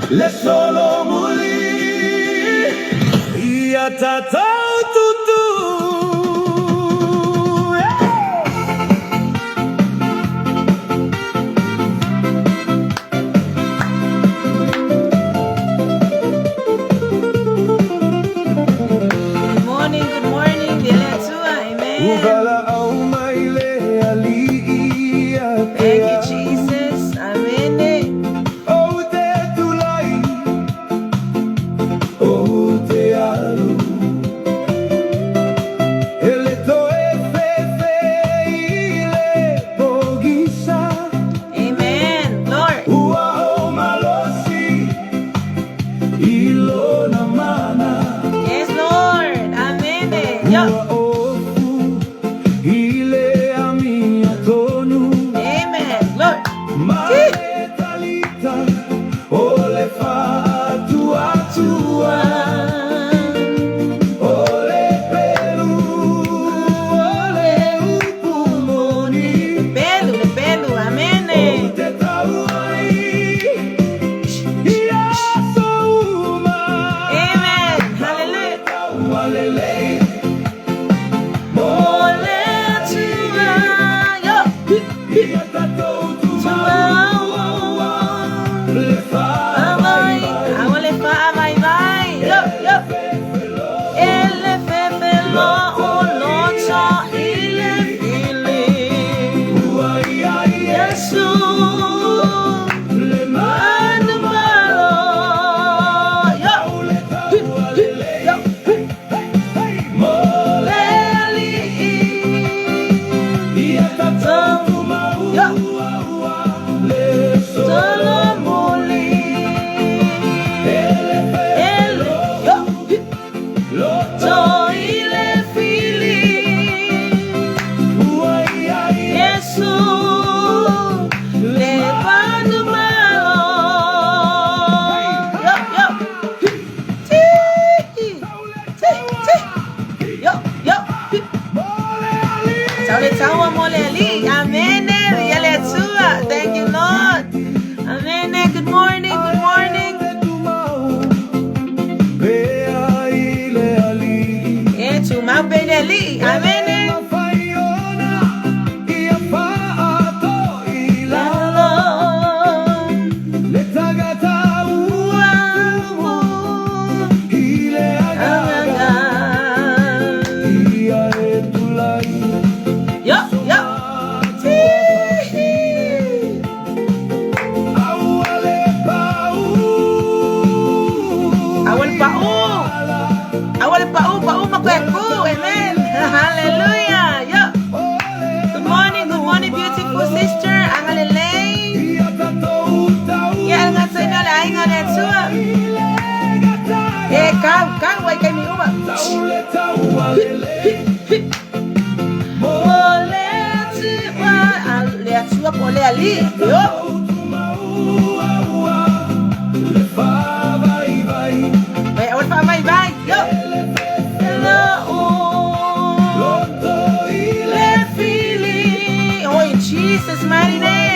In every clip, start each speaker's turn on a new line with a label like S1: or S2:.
S1: Le solo muli ia tatau tutu.
S2: Good morning, Faatuatua, amen. Thank you, Jesus, amen.
S1: Ole Faatuatua, ole pelu, ole upumoni,
S2: Le pelu, amen.
S1: te tauai, ia souma,
S2: Amen, hallelujah.
S1: Hallelujah.
S2: Thank you, Lord. Amen. Good morning. Good morning. Amen. Amen. Hallelujah. Good morning, beautiful sister. Oh, in Jesus' mighty name.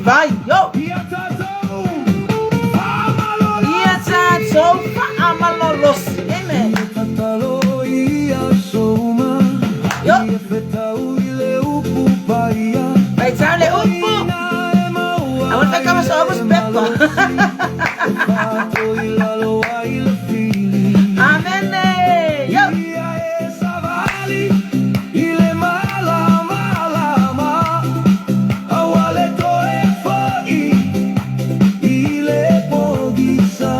S2: Vai, yo. Amen. Yo. Vai tale upo. Awal ka kama sa obos pepa. Amen. Yo.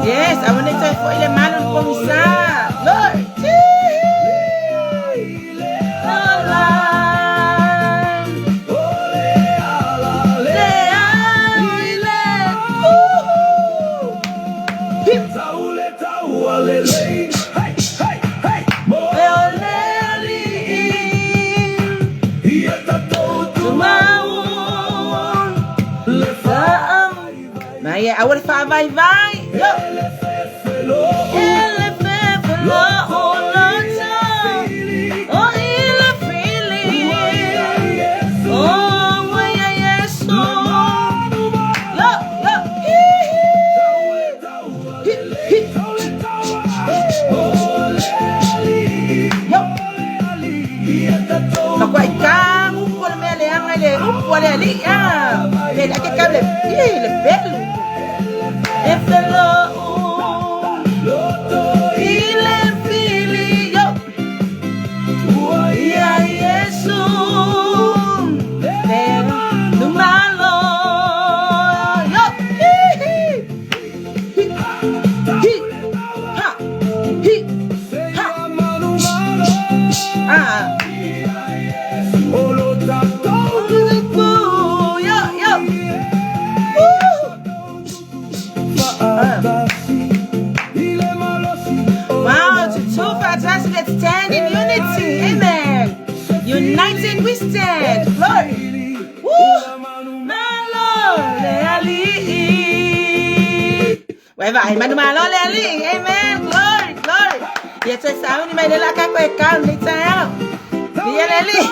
S2: Yes, I want to tell you ile malo pomisa. Lord. I will find my vine. Yo. Stand in unity, amen. United we stand, glory. Woo! Wherever I man malo leli, amen. Glory, glory. Yes, sound may la ka ko count it out. Leli.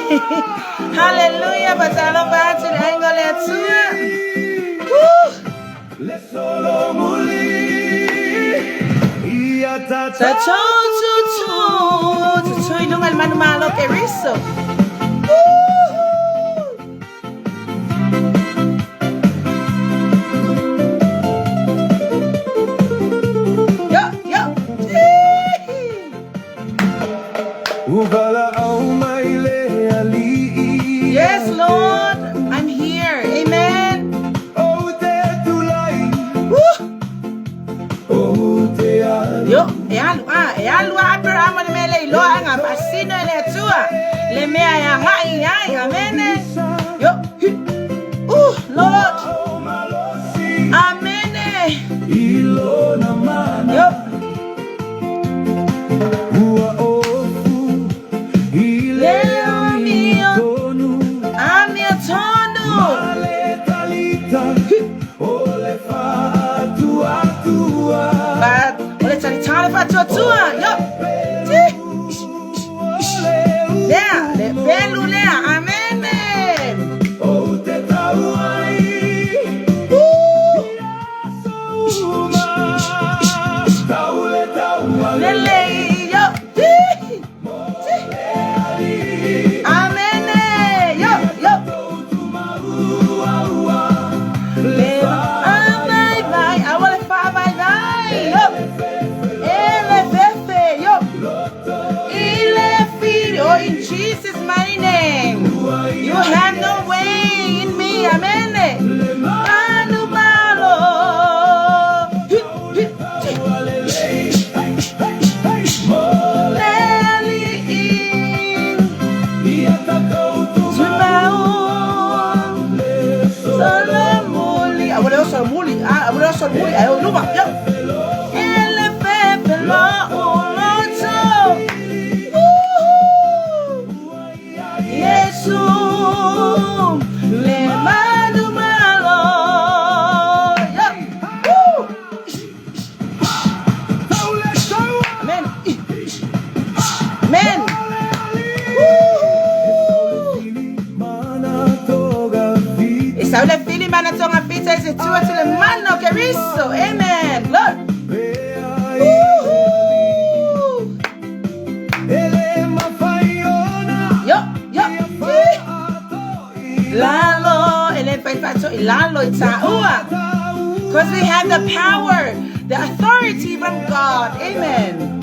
S2: Hallelujah, pasalo ba to angle to. Woo! Le solo muli. Tutoy nung almano malo kay Rizzo. Yes, Lord, I'm here. Amen. Yo, ealu Abraham le mele lo anga pasino le tua le mea ya ngai amen. Yo, Lord, amen. Yo. Faatuatua, yo. Lea, le belu lea, amen. Lele, yo. Amen, yo, yo. I want to find my life, yo. Oh, in Jesus' mighty name, you have no way in me, amen. Amen. Look. Because we have the power, the authority from God. Amen.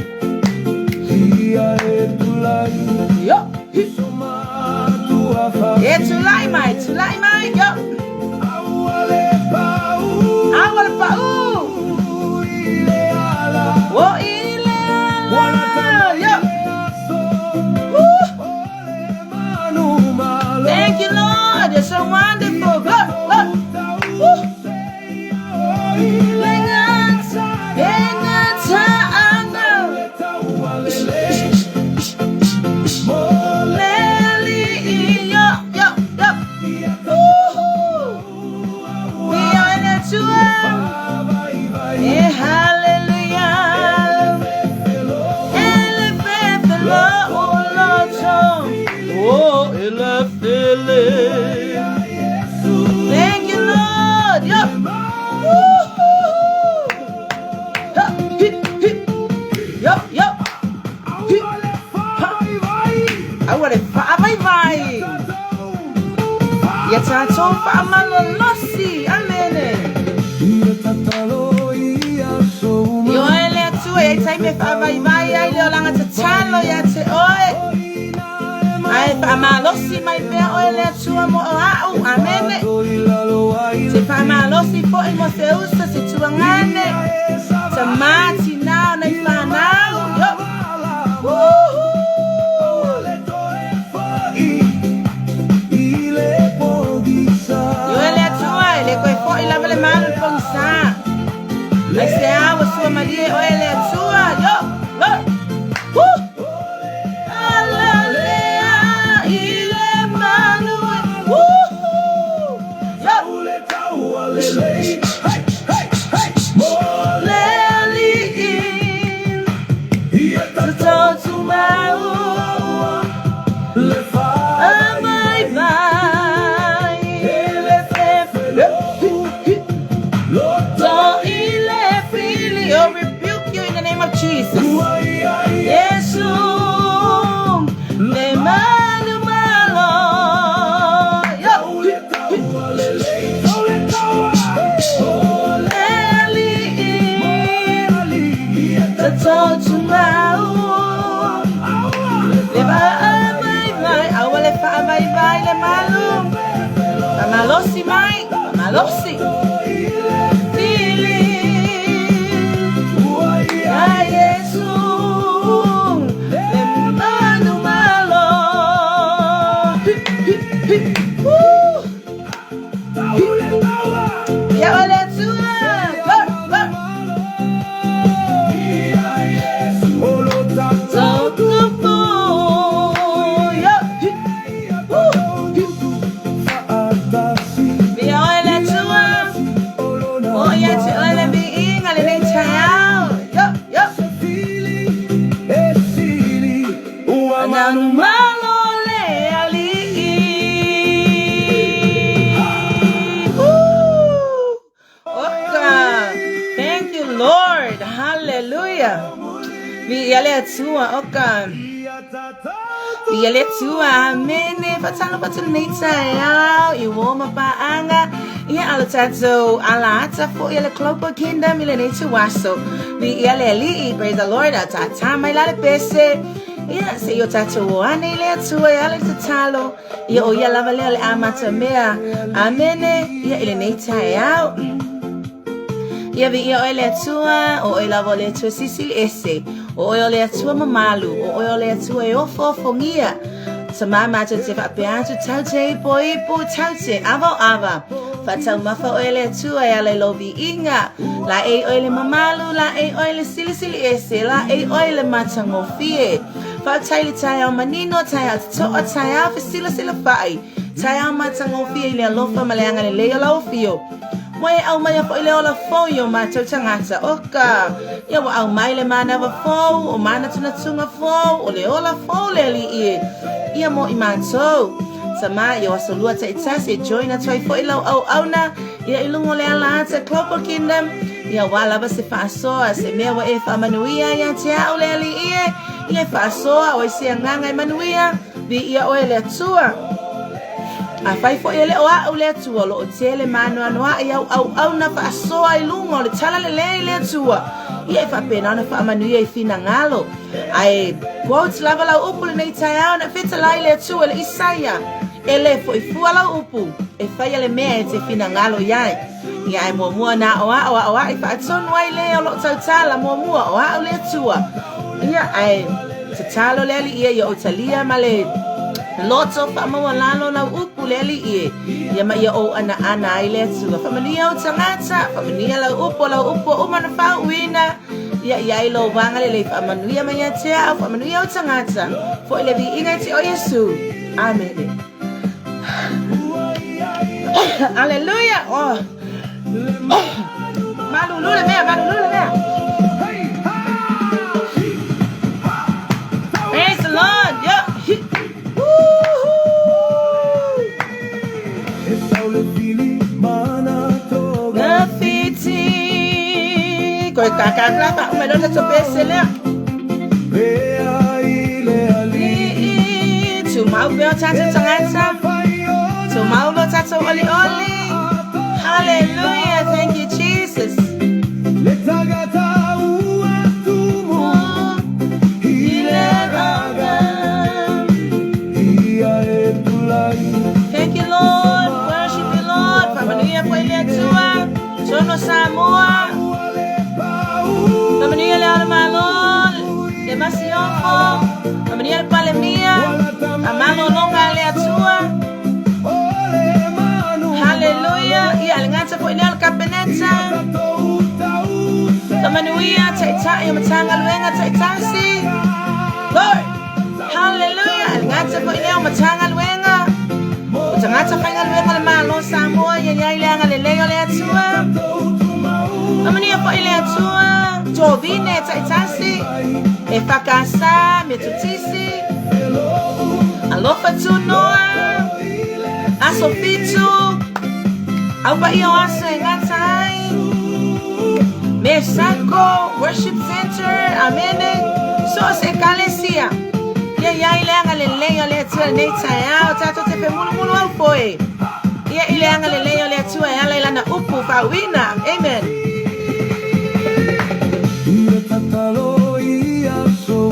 S2: Tulai mai, yo. Awal pau. Oh, yo. Thank you, Lord. You're so wonderful. Look. awale fa vai vai. Ya tato fa malolosi. Amen. Yo ele tu e tai me fa vai vai ai le langa tatalo ya te oi. Ai fa malosi mai pe o ele tu mo au. Amen. Se fa malosi fo e mo se usa se tu ngane. Te mati now na fa now. Yo. Le mano ponsa. Ai se awa sua Maria o ele sua. Yo. Hallelujah. Ile mano. Jesus. Yes, le mano malo. Le malo. Malosi mai. Malosi. Yale tua mene fatalo patunita ya iwoma paanga ya alatato alata for yale clopo kingdom ile netu waso vi yale li praise the Lord atata mai la pese ya se yo tato ane ile tua yale tatalo ya o yala vale amata mea amene ya ile neta ya ya vi ya ile tua o ila vole tu sisil ese o ole atua mamalu o ole atua e ofo fongia sa mama te fa peatu taute poi po taute ava fa tau mafa ole atua ya le lobi inga la e ole mamalu la e ole sili ese la e ole matango fie fa taili tai au manino tai au to tai au sila fai tai au matango fie le lofa maleanga le la ofio Moi au mai fo ile ola fo yo ma tau tangata oka ya wa au mai le mana wa fo o mana tuna tunga fo o le ola fo le li ia mo I manso sama yo asolua te itase join a toi fo ile au na ia ilungo le ala te clopo kingdom ia wala ba se fa soa se me wa e fa manuia ya te au le li ia fa soa o se nganga manuia bi ia o le tua a fai fo ele o a le tua lo tele mano anoa ia au na fa so ai lungo le tala le tua ia fa pena na fa manu ia fina ngalo ai quotes lava la upu le nei tai au na fita lai le tua le isaia ele fo I fu ala upu e fai le me te fina ngalo ia ai mo na o I fa son wai le o lo tala mo o le tua ia ai te talo le ia o talia male Lots of lalo na upu leli ya ma ya o ana ile tu familia o tangata familia la upu o mana fa wina ya ilo wanga le familia ma ya tia familia o tangata fo le vi ingati o Yesu amen hallelujah oh malulule mea praise the Lord yeah Koi kakak lapa, umelo na sa pesel ya. Maupeo tato tangata. So maulo tato oli oli. Hallelujah. Thank you, Jesus. Thank you, Lord. Worship you, Lord. Pamanuia po Faatuatua. Sono Samoa. Pamanuia le almalol. Demasiofo. Pamanuia palemia. Amalo longa Faatuatua. Hallelujah. Ia alingata po ile alkapeneta. Pamanuia taita ya matanga luenga taitasi. Lord. Hallelujah. Alingata po ile matanga luenga. Tangata kaya luenga le malo Samoa ya ile ngaleleo Faatuatua. Pamanuia po ile Faatuatua. Jovine taitasi. Efakasa metutisi. Alofa tu noa. Asofitu. Aupa iyo aso engatai. Mesako Worship Center. Amene. So se kalesia. Ya ile ngaleleo Faatuatua neitaya. Tato tepe mulu au foi. Ya ile ngaleleo Faatuatua ya ila na upu fawina. Amen.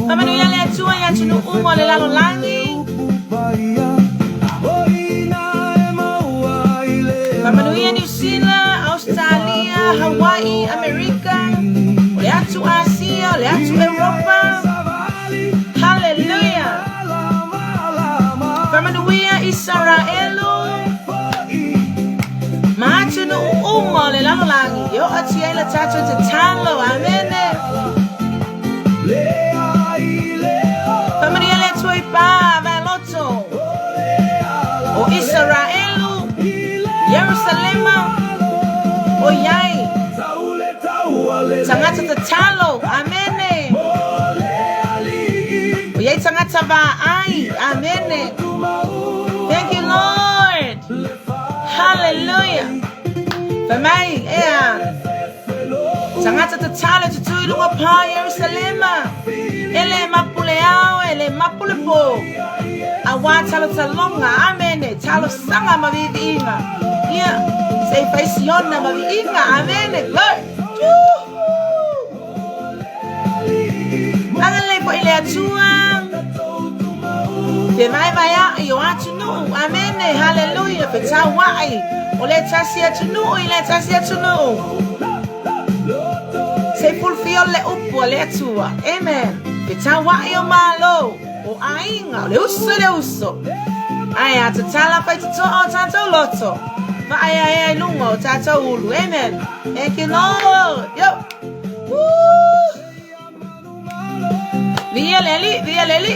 S2: Pamanuia Faatuatua ya tunu umo le lalo langi. Pamanuia New Zealand, Australia, Hawaii, Amerika. Leatu Asia, leatu Europa. Hallelujah. Pamanuia Israelu. Matunu umo le lalo langi. Yo atiela tato te talo. Amen. Pamanuia Faatuatua ipa veloto. O Israelu. Jerusalem. O yai. Tangata te talo. Amen. O yai tangata vai. Amen. Thank you, Lord. Hallelujah. Pamai. Tangata te talo te tuilu apa Jerusalem. Ele mapuleao. Ele mapulepo. Awa talo talonga. Amen. Talo sanga mavivinga. Yeah. Say faisiona mavivinga. Amen. Lord. Angale po ile Faatuatua. Te mai vaya yo atunu. Amen. Hallelujah. Petawai. Ole tasia tunu. Ile tasia tunu. Say fulfill le upo le Faatuatua. Amen. Petawai yo malo. O ainga. Le uso. Aya tatala pa ito o tato loto. Ma aya lungo tato ulu. Amen. Thank you, Lord. Yo. Woo. Via leli.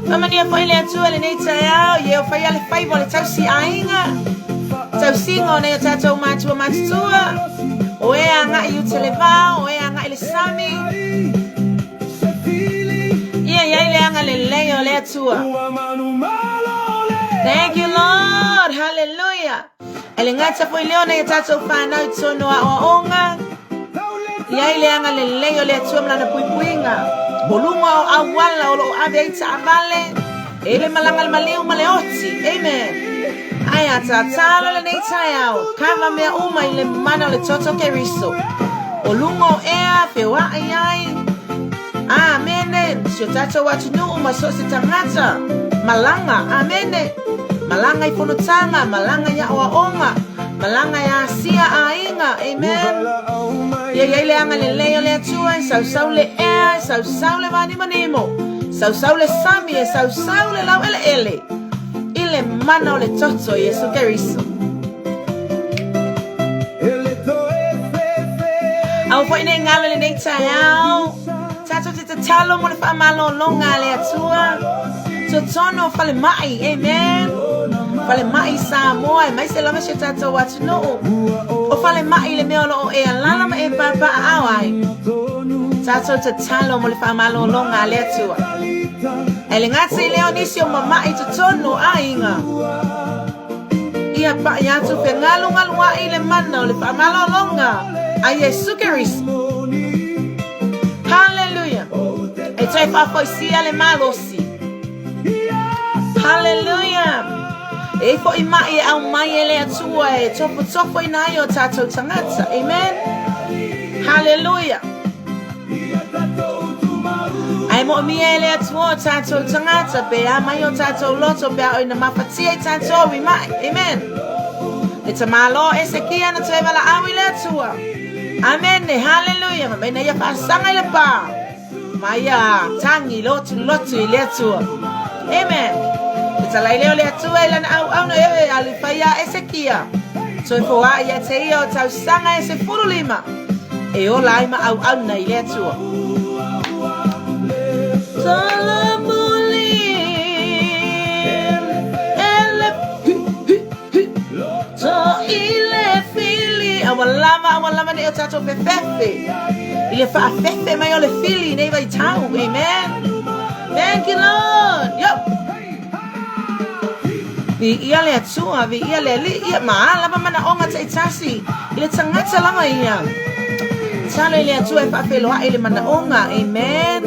S2: Pamanuia po Faatuatua le neita yao. Ye o faya le faibo le tau si ainga. Tau singo ne o tato matua. O ea nga i utelevao. O ea nga i le sami. Thank you, Lord. Hallelujah. Elingata po iliona ya tato whanau tono a oonga. Ia ile anga leleo Faatuatua mlana puipuinga. Bolunga o awala o lo aveita avale. Ele malanga maleo maleoti. Amen. Aya tatalo le neita yao. Kama mea uma ile mana le toto keriso. Bolunga o ea fewa ayai. Amen. Sio tato watunu umasosi tangata. Malanga. Amen. Malanga ifonotanga. Malanga ya oaonga. Malanga ya asia ainga. Amen. Ya ile anga leleo Faatuatua. Sau le ea. Sau le manimo. Sau le sami. Sau le lau ele. Ile mana o le toto Yesu keriso. Au po ine ngalo le neita yao. Tato te talo mo le whamalo longa le Faatuatua. Totono fale mai. Amen. Fale mai Samoa. Mai se lama se tato watunu. O fale mai le meolo o e alala ma e papa awai. Tato te talo mo le whamalo longa le Faatuatua. Ele ngati leo nisi o mamai totono ainga. Ia pa yatu pe ngalungalua ile mana o le whamalo longa. A Yesu keriso. Hallelujah. E tai fa foi si ale malosi. Hallelujah. E fo I mai au mai ele atua e tofo ina yo tatou tangata. Amen. Hallelujah. Ai mo mi ele atua tatou tangata pe a mai o tatou loto pe a ina mafatia tatou wi mai. Amen. E te malo e se kia na te wala awi le atua. Amen. Hallelujah. Mai na ia pasanga le pa. Mai a tangi lotu i le atua. Amen. It's like leo le atua ila na au na e alifaya esekia. So ifo wa ia te ia o tau sanga e se furu lima. E o laima au na ile atua. Salamuli ele so ile fili awalama ne o tato fefefe. Ile fa fefe mai o le fili nei vai tau. Amen. Thank you, Lord. Yo. Vi ia le atua, vi ia le li, ia maa, lama mana onga te itasi. Ile tangata lama ia. Talo ile atua e whawheloa ile mana onga, amen.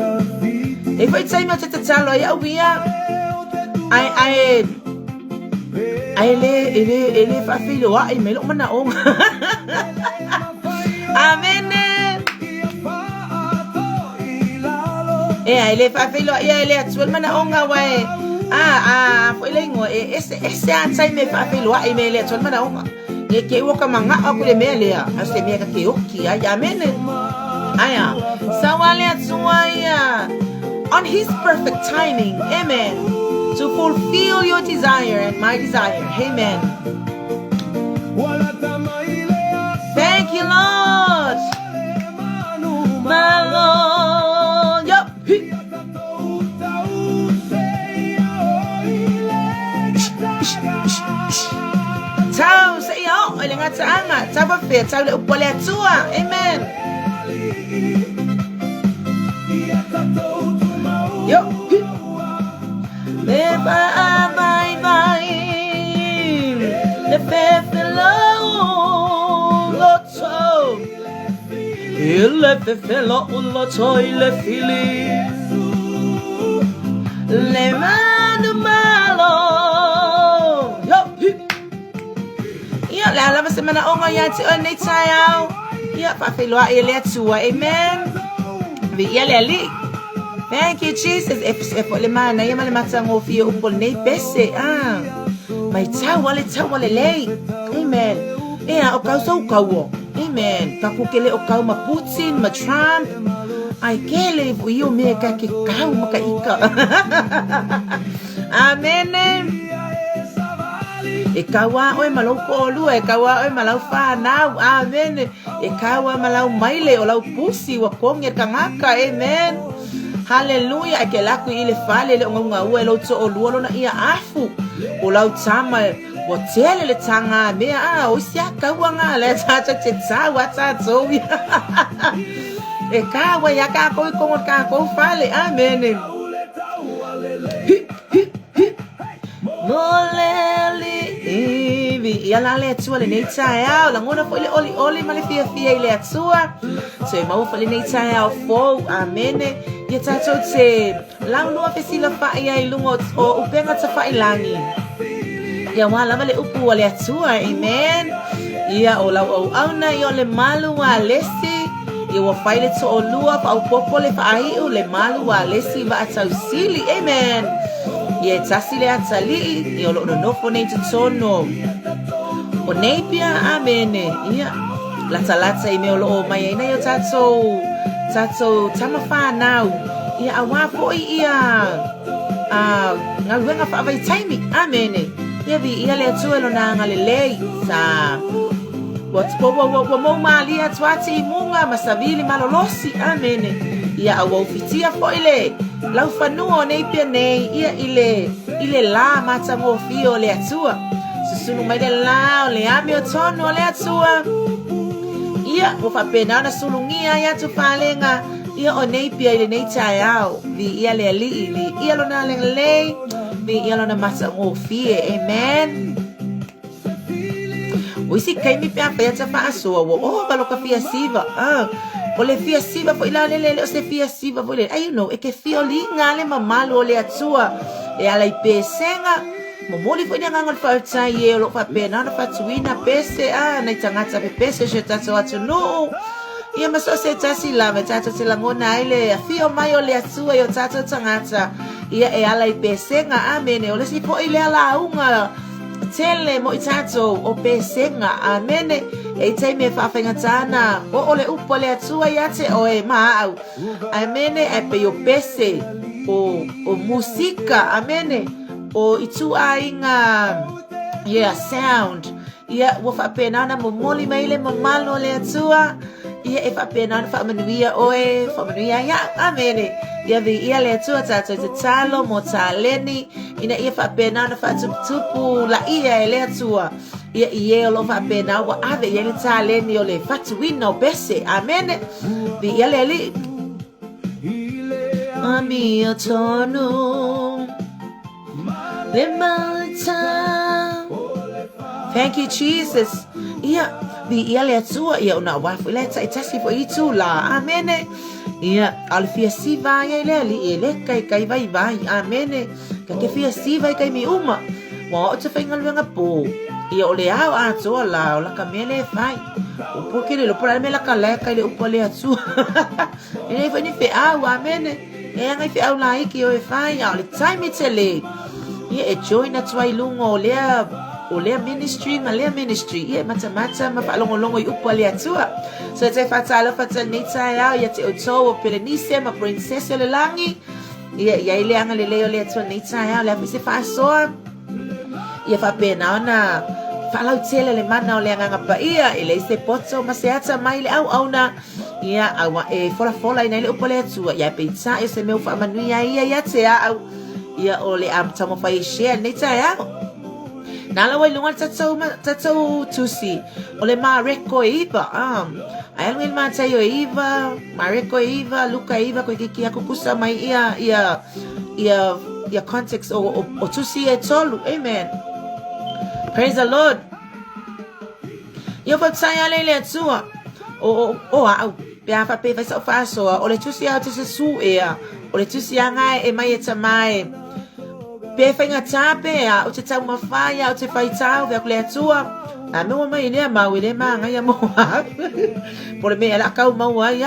S2: E fai taima te talo ia uia. Ai ele whawheloa i melo mana onga. Amen. E ai le whawheloa ia ele atua mana onga wai. Foi lengo esse antai me fa pelo ai me le ton mana onga e ke wo ka manga aku le me le aste me ka ke oki ai amen aya sawale atsuaya on his perfect timing, amen, to fulfill your desire and my desire, amen. Thank you, Lord, my Lord. Yup. Tau sa iyo, ay nga sa anga, sa papit, sa upole atua, amen. Yo, Beba abay bay, le fefelo loto, le fefelo loto le fili, le manu malo. La lama semana onga ya ti on nei tayao. Ya pa felwa ele atua, amen. Vi ele ali. Thank you, Jesus. If le mana ya male matango fi upol nei pese. Mai tawale lei. Amen. O kau so kawo. Amen. Ka kukele o kau ma Putin, ma Trump. Ai kele fu yo me ka ke kau maka ika. Amen. E kawa oi malau kolu, e kawa oi malau whanau, amen. E kawa malau maile o lau pusi wa konge kangaka, amen. Hallelujah. E ke laku ile fale le onga ua e lau to o luolo na ia afu. O lau tama o tele le tanga mea, o sia kawa nga le tata te tawa tato. E kawa ya ka koi kongo ka kou fale, amen. Moleli ivi ia la le atua le nei taeao langona fo le oli ma le fia ile atua so e mau fo le nei taeao fo amene ia tatou te launua fesila fai ai lungo o upenga ta fai langi ia wala ma le upu wa le atua, amen. Ia o lau au auna i o le malu wa lesi ia wa fai le to o lua pa au popo le fai u le malu wa lesi va atau sili, amen. Ia tasi le atali i o lo nofo nei te tono o nei pia, amene. Ia lata i me o lo mai nei o tatou tama whanau ia awa po ia ngā ruenga whaavai taimi, amene. Ia vi ia le atua lo na ngale lei sa wa mo malia tuati i munga masavili malolosi, amene. Ia awa ufitia po ile lau whanua nei pia nei ia ile la mata mo fio le atua susunu mai le la o le ami o tono le atua ia o whapena na sulungia ia tu whalenga ia o nei pia ile nei taiao vi ia le ali vi ia lo na lei vi ia lo na mata mo fie, amen. O isi kaimi pia pia ta whaasua o baloka fia siva o le fia siva fo ila lele o se fia siva fo le ai no e ke fio li ngale mamalu o le atua e ala I pesenga momoli fo ina ngangal fa tai e lo fa pena na fa tuina pese na tangata pe pese se tato atu no ia maso se tasi la me tato te langona ile afio mai o le atua yo tato tangata ia e ala I pesenga amene o le si po ile ala unga tele mo tato o pesenga amene e te me fa fenga tana o ole upo le atua ia te o e mau amene e pe yo pese o musika amene o itu ainga sound wo fa pena na momoli maile mamalo le atua e fa pena fa manuia oe fa manuia ya amene vi le atua tato te talo mo taleni ina fa pena na fa tupu la le atua lo fa pena wa ave le taleni o le fatuino bese amene vi le li ami otono Thank you, Jesus. Le atua una wafu le tasi fo itu la. Amene. Al fia siva le kai vai. Amene. Ka ke fia siva kai mi uma. Wa o te fainga luenga po. O le au atua la o la kamele fai. O po ke le lo pora me la kala kai le upo le atua. Ine fa ni fe au amene. Ngai fe au la iki o fai o le time tele. E join at wai lungo o lea ministry mata ma falongo I upo le atua so te fatala fatanita ya te oto o pelenise ma princess le langi ia ile anga le leo le atua nita ya le se fa so ia fa pena na falau tele le mana o le anga pa ile se poto ma se ata mai le au na ia awa fola ina le upo le atua ia pe sa se me fa manuia ia te au ia o le am tamo fa share nita ya nala wai lunga tatou tusi o le mareko iva ai ngel ma tayo iva mareko iva luka iva ko kiki ako kusa mai ia context o tusi e tolu amen praise the Lord yo fa tsaya le tsua o au pe fa pe fa so o le tusi au tse su o le tusi anga e mai mai pe fainga tape o te tau mawhaia o te whaitau vea kule atua a mewa mai nea mau ile maa ngai a moa pole mea la kau mau ai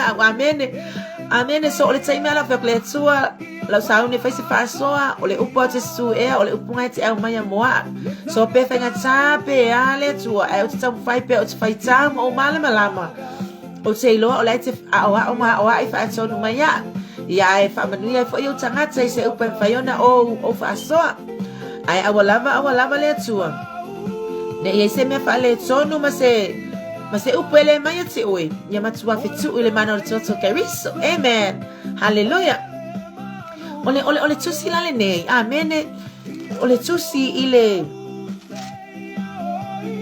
S2: amene so o le taimea la vea kule atua lau saune whaise whaasoa o le upo o te su o le upo ngai te au mai a moa so pe fainga tape a le atua o te tau mwhai pe o te whaitau o malama lama o te iloa o le te o ai whaatonu mai a ia e fa manuia fo yo tangata se upa faiona o fa soa ai awalava le tua ne ia se me fa le tonu ma se upele mai te oi ia matua fitu ile mana o toto kariso amen hallelujah ole tusi la le nei amene ole tusi ile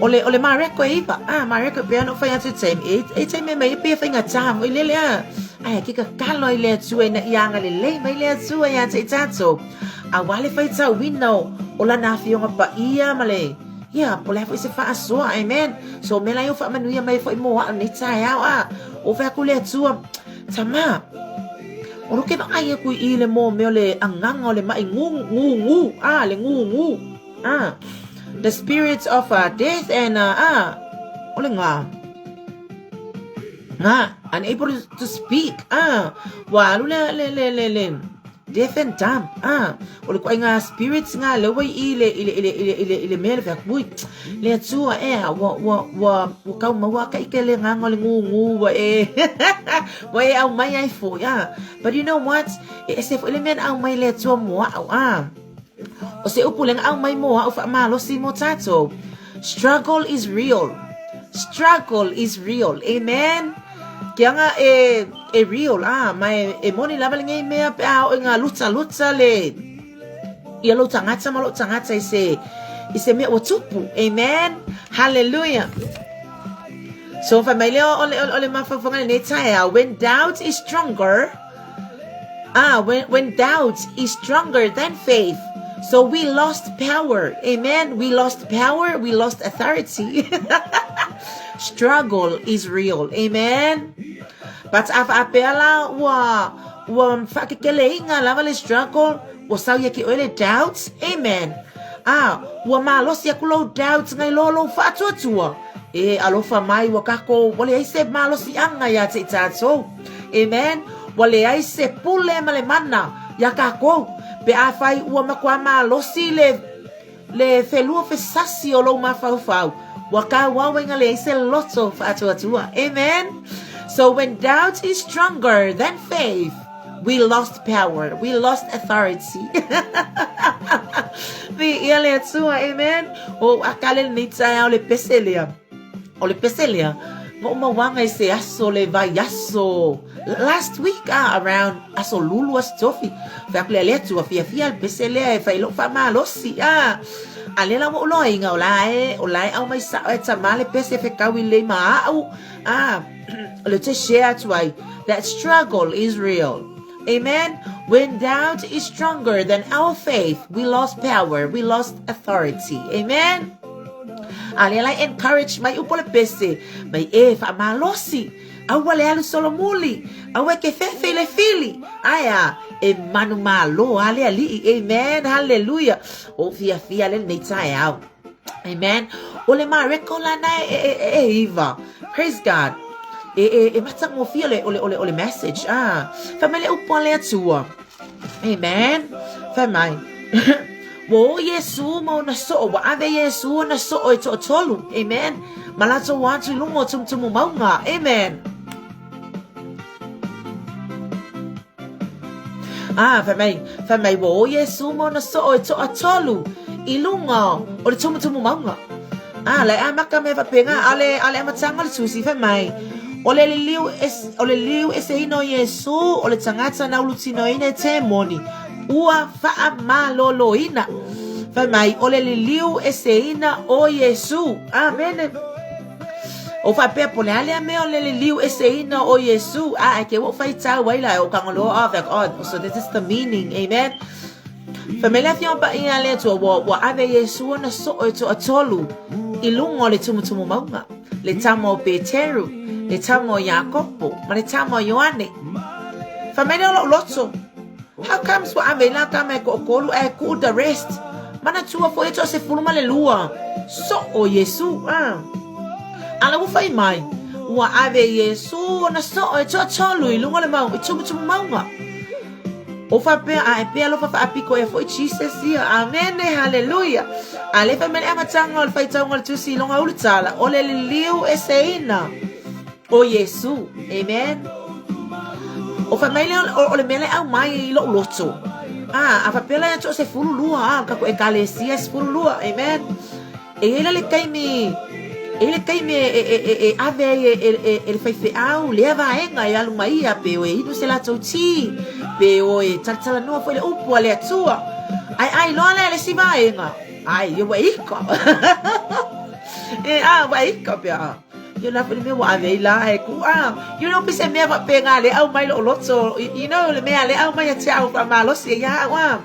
S2: ole mareko iva mareko piano fa ya te time e time me pe fa ngata ile le ai kika kalo ile tsue na yanga le mai le tsue ya te tato a wale fai tau wino ola na fionga pa ia male ia pole fa se fa so amen so me la yo fa manuia mai foi mo ni tai o fa ku le tsue tama o ke ba ai ku ile mo me le anganga le mai ngu le ngu the spirits of death and ole nga unable to speak walu le deaf and dumb ole ko nga spirits nga le wai ile mele fa bui le tsua wa ka ma ka ikele nga ngole ngu wa au mai ai fo but you know what se fo le men au mai le tsua mo o se upuleng au mai mo o fa malo si mo tato struggle is real amen kia nga real mai moni lava le ngai mea pe au nga luta le ia lo tangata ise me o tupu amen hallelujah so fa mai leo ole mafafanga ne tai when doubt is stronger when doubt is stronger than faith. So we lost power. Amen. We lost power. We lost authority. Struggle is real. Amen. But if apela wa fakikele inga lava le struggle Ua sau ia ki oile doubts. Amen. Ua malosi aku lo doubts ngai lo faatuatua. Alofa mai ua kako wale ai se malosi anga ia te tātou. Amen. Wale ai se pule ma le mana ia kako. Pe a fai ua makua malosi le felua fesasi o lo mafaufau. Waka wawenga le ai se loto faatuatua. Amen. So when doubt is stronger than faith, we lost power. We lost authority. Vi ele atua, amen. O akale nitsa o le peselia. O le peselia. Ngo mawanga ise aso le vai aso. Last week around aso lulu astofi. Fakle le atua fia le peselia e fai lo fa malosi alela mo lo inga olai au mai sa e tamale pese fe kawi le ma le te share tuai that struggle is real. Amen. When doubt is stronger than our faith, we lost power, we lost authority. Amen. Alela encourage mai upole pese mai fa malosi au wale alu solomuli au ke fefe le fili aya manu malo ale ali. Amen. Hallelujah. O fia le netai out. Amen. Ole ma rekola na eva. Praise God. Matang mo fia ole message family upole atua. Amen. Famai wo Yesu mo na so wa ave Yesu na so o to tolu. Amen. Malato wa tu lungo tum maunga. Amen. Famai wo Yesu mo na so o to atolu ilunga o le tum maunga. Le amaka me va penga ale matanga le susi famai. Ole liu ese ino Yesu ole tangata na ulutino ine te moni ua faa malolo ina famai ole liu ese ina o Yesu. Amen. O fa pe pole ale me ole liu ese ina o Yesu ke wo fa ita waila o kangolo of God. So this is the meaning. Amen. Family fion pa ina le to wa ave Yesu na so to atolu ilungo le tumu maunga le tamo Peteru le tamo Yakobo ma le tamo Yohane. Family loto. How comes wa ave la kama ko kolu ku the rest mana tua foi to se fuluma le lua so o Yesu ala wo fai mai wa ave Yesu na so o to tolu ilungo le mau tumu maunga. O fa pe pe lo fa apiko e foi Jesus here. Amen. Hallelujah. Ale fa mele amatanga o fa itanga tu si longa ultsala ole liu eseina o Yesu. Amen. O fa mele o le mele au mai lo loto a fa pela to se fulu lua ka ko ekalesia se fulu lua. Amen. Ele kaimi ave ele fai fe au leva enga ya lu mai a pe o inu se la toti pe o tala no foi le upo ale atua ai lo ale si va enga ai yo vai ko vai ko pe yo na pe me wa ave la ku you know pise me va penga le au mai lo loto you know le me ale au mai a tia pa malo si ya wa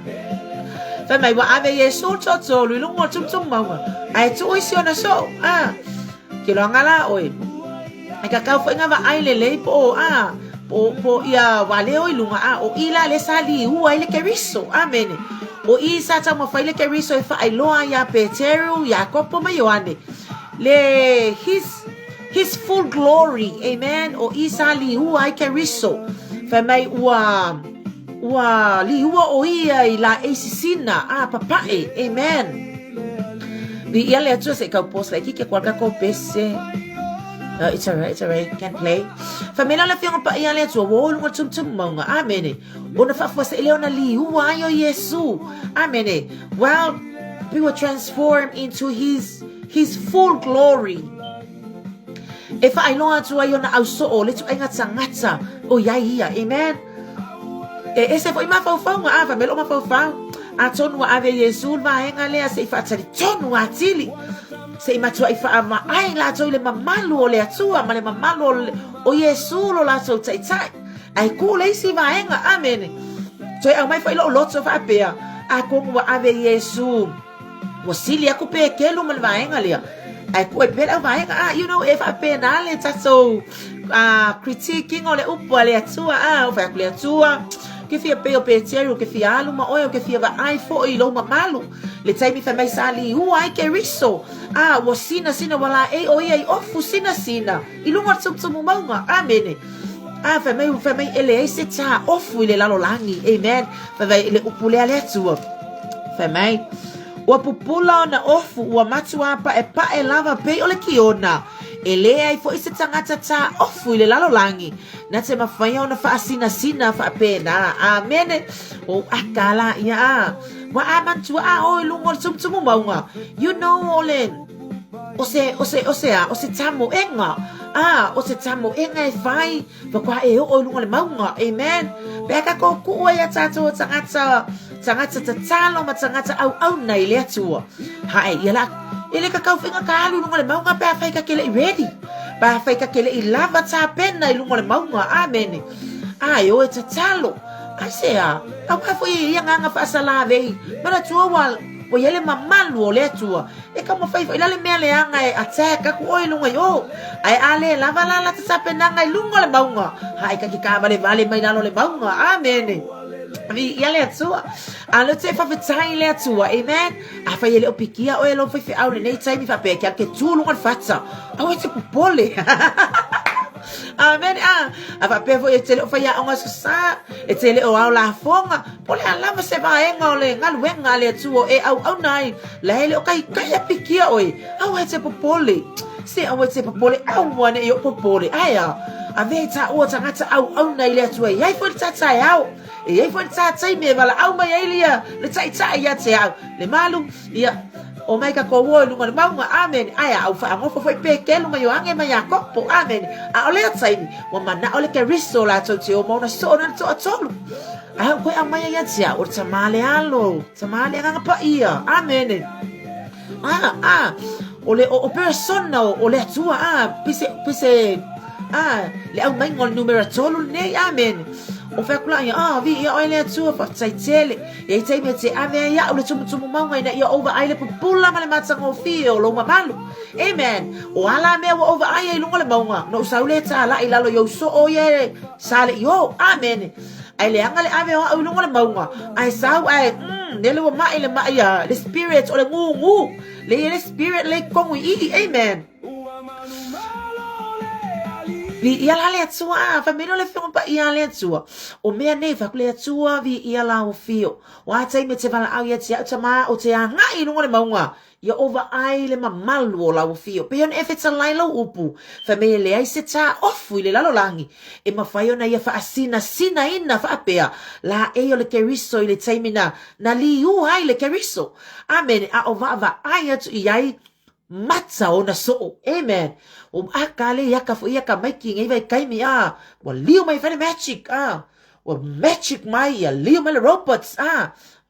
S2: fa mai wa ave Yesu to lu lo tum ma ai tu isi ona so ke lo ngala oi ai ka foi nga va ai le po po ia wale oi lunga o ila le sali ua ile keriso. Amen. O isa ta mo fa ile keriso e fa ai loa ya Peteru Yakobo ma Yohane le his full glory. Amen. O isa li ua ai keriso fa mai ua li ua o ia ila esisina papae. Amen. Bi ia le atu se ka post like ke kwalka ko pese. It's alright. Can't play. Famila la fianga pa ia le atu wo lunga tum manga. Amen. Ona fa fa se leona li ua yo Yesu. Amen. Well, we were transformed into his full glory. If I know atu ayo na auso o le tu ainga tsangata o ya ia. Amen. Ese foi ma fa nga famelo ma fa atonu ave Yesu va enga le se fa tsari tonu atili. Se matua ifa ama ai la to le mamalu o le atua ma le mamalu o Yesu lo la so tai ai ku le si va enga. Amen. So au mai fa lo loto fa pe a ko wa ave Yesu wo sili aku pe ke lu mal va enga le ai ku pe la va enga you know if a pe na le ta so critiquing o le upo le atua o fa ku le atua ke fia pe o pe tieru ke fia alu ma oe ke fia va ai fo i lo ma malu le taimi fa mai sali u ai ke riso wa sina wala e o ia i ofu sina i lunga tsum maunga amene fa mai ele ai se ta ofu le lalo langi amen fa vai le upule ale tua fa mai wa pupula na ofu wa matua pa e lava pe o le kiona ele ai fo ise tangata ta ofu le lalo langi na te mafaya ona fa sina fa pena amen o akala ya wa amantua o lungo tsum maunga you know ole o se tamo enga o se tamo enga e fai fa kwa e o lungo le maunga amen beka ko ku ya tato tangata tatalo ma tangata au na ile atua hai yala ele ka kau finga kalu lungo le maunga pa fai ka kele ready pa fai ka kele I lava ta pena lungo le maunga amen ai o e tatalo asea au ka foi ia nga fa sala vei mara tua wal o yele mamalu o le tua e ka mo fai ila le mele anga e attack ku oi lunga yo ai ale lava la ta pena ngai lungo le maunga hai ka ki ka vale mai nalo le maunga amen vi yale atua alo te fa fetai le atua amen a fa yele opikia o elo fa au nei time fa pe ke tu lunga fatsa au te popole amen a fa pe vo e tele fa ya onga sa e tele o au la fonga pole ala va se va enga ole ngal wenga le atua e au nai la hele o kai pikia oi au te popole se au te popole au wane yo popole aya a ve ta o tangata au nai le atua ai fo ta au e ai foi tsatsai me vala au mai elia le tsai ya te au le malu ia o mai ka ko wo lunga le maunga amen aya au fa ngo foi pe ke lunga yo ange mai akopo amen a ole tsai wa mana ole ke riso la to te o mona so na to atolu a ko a mai ya tia o tamale anga pa ia amen ole o persona ole tua pise le au mai ngol numero tolu nei amen o fa kula ya vi ya ole tua fa tsai tele e tsai me te ave ya ole tumu maunga ina ya over ai le pula male matsango fio lo malu amen o ala me o over ai lu ngole maunga no saule ta la ila lo yo so o ye sale yo amen ai le angale ave o lu ngole maunga ai sau ai ne lo ma ile ma ya the spirit o le ngu le spirit le kongu I amen vi ia la le atua família le fiona pa ia le atua o mea nei fa le atua vi ia la o fio wa tai me te vala au ia te tama o te anga I lungo le maunga ia over ai le mamalu o la o fio pe on efeta lailo upu família le ai se ta ofu le lalo langi e mafai ona ia fa asina ina fa apea la e o le keriso I le taimina na li u ai le keriso amen a ova ai atu iai matsa ona so amen o akale ya ka foi ka mai ki ngai vai kai mi wa liu mai fa magic wa magic mai ya liu mai robots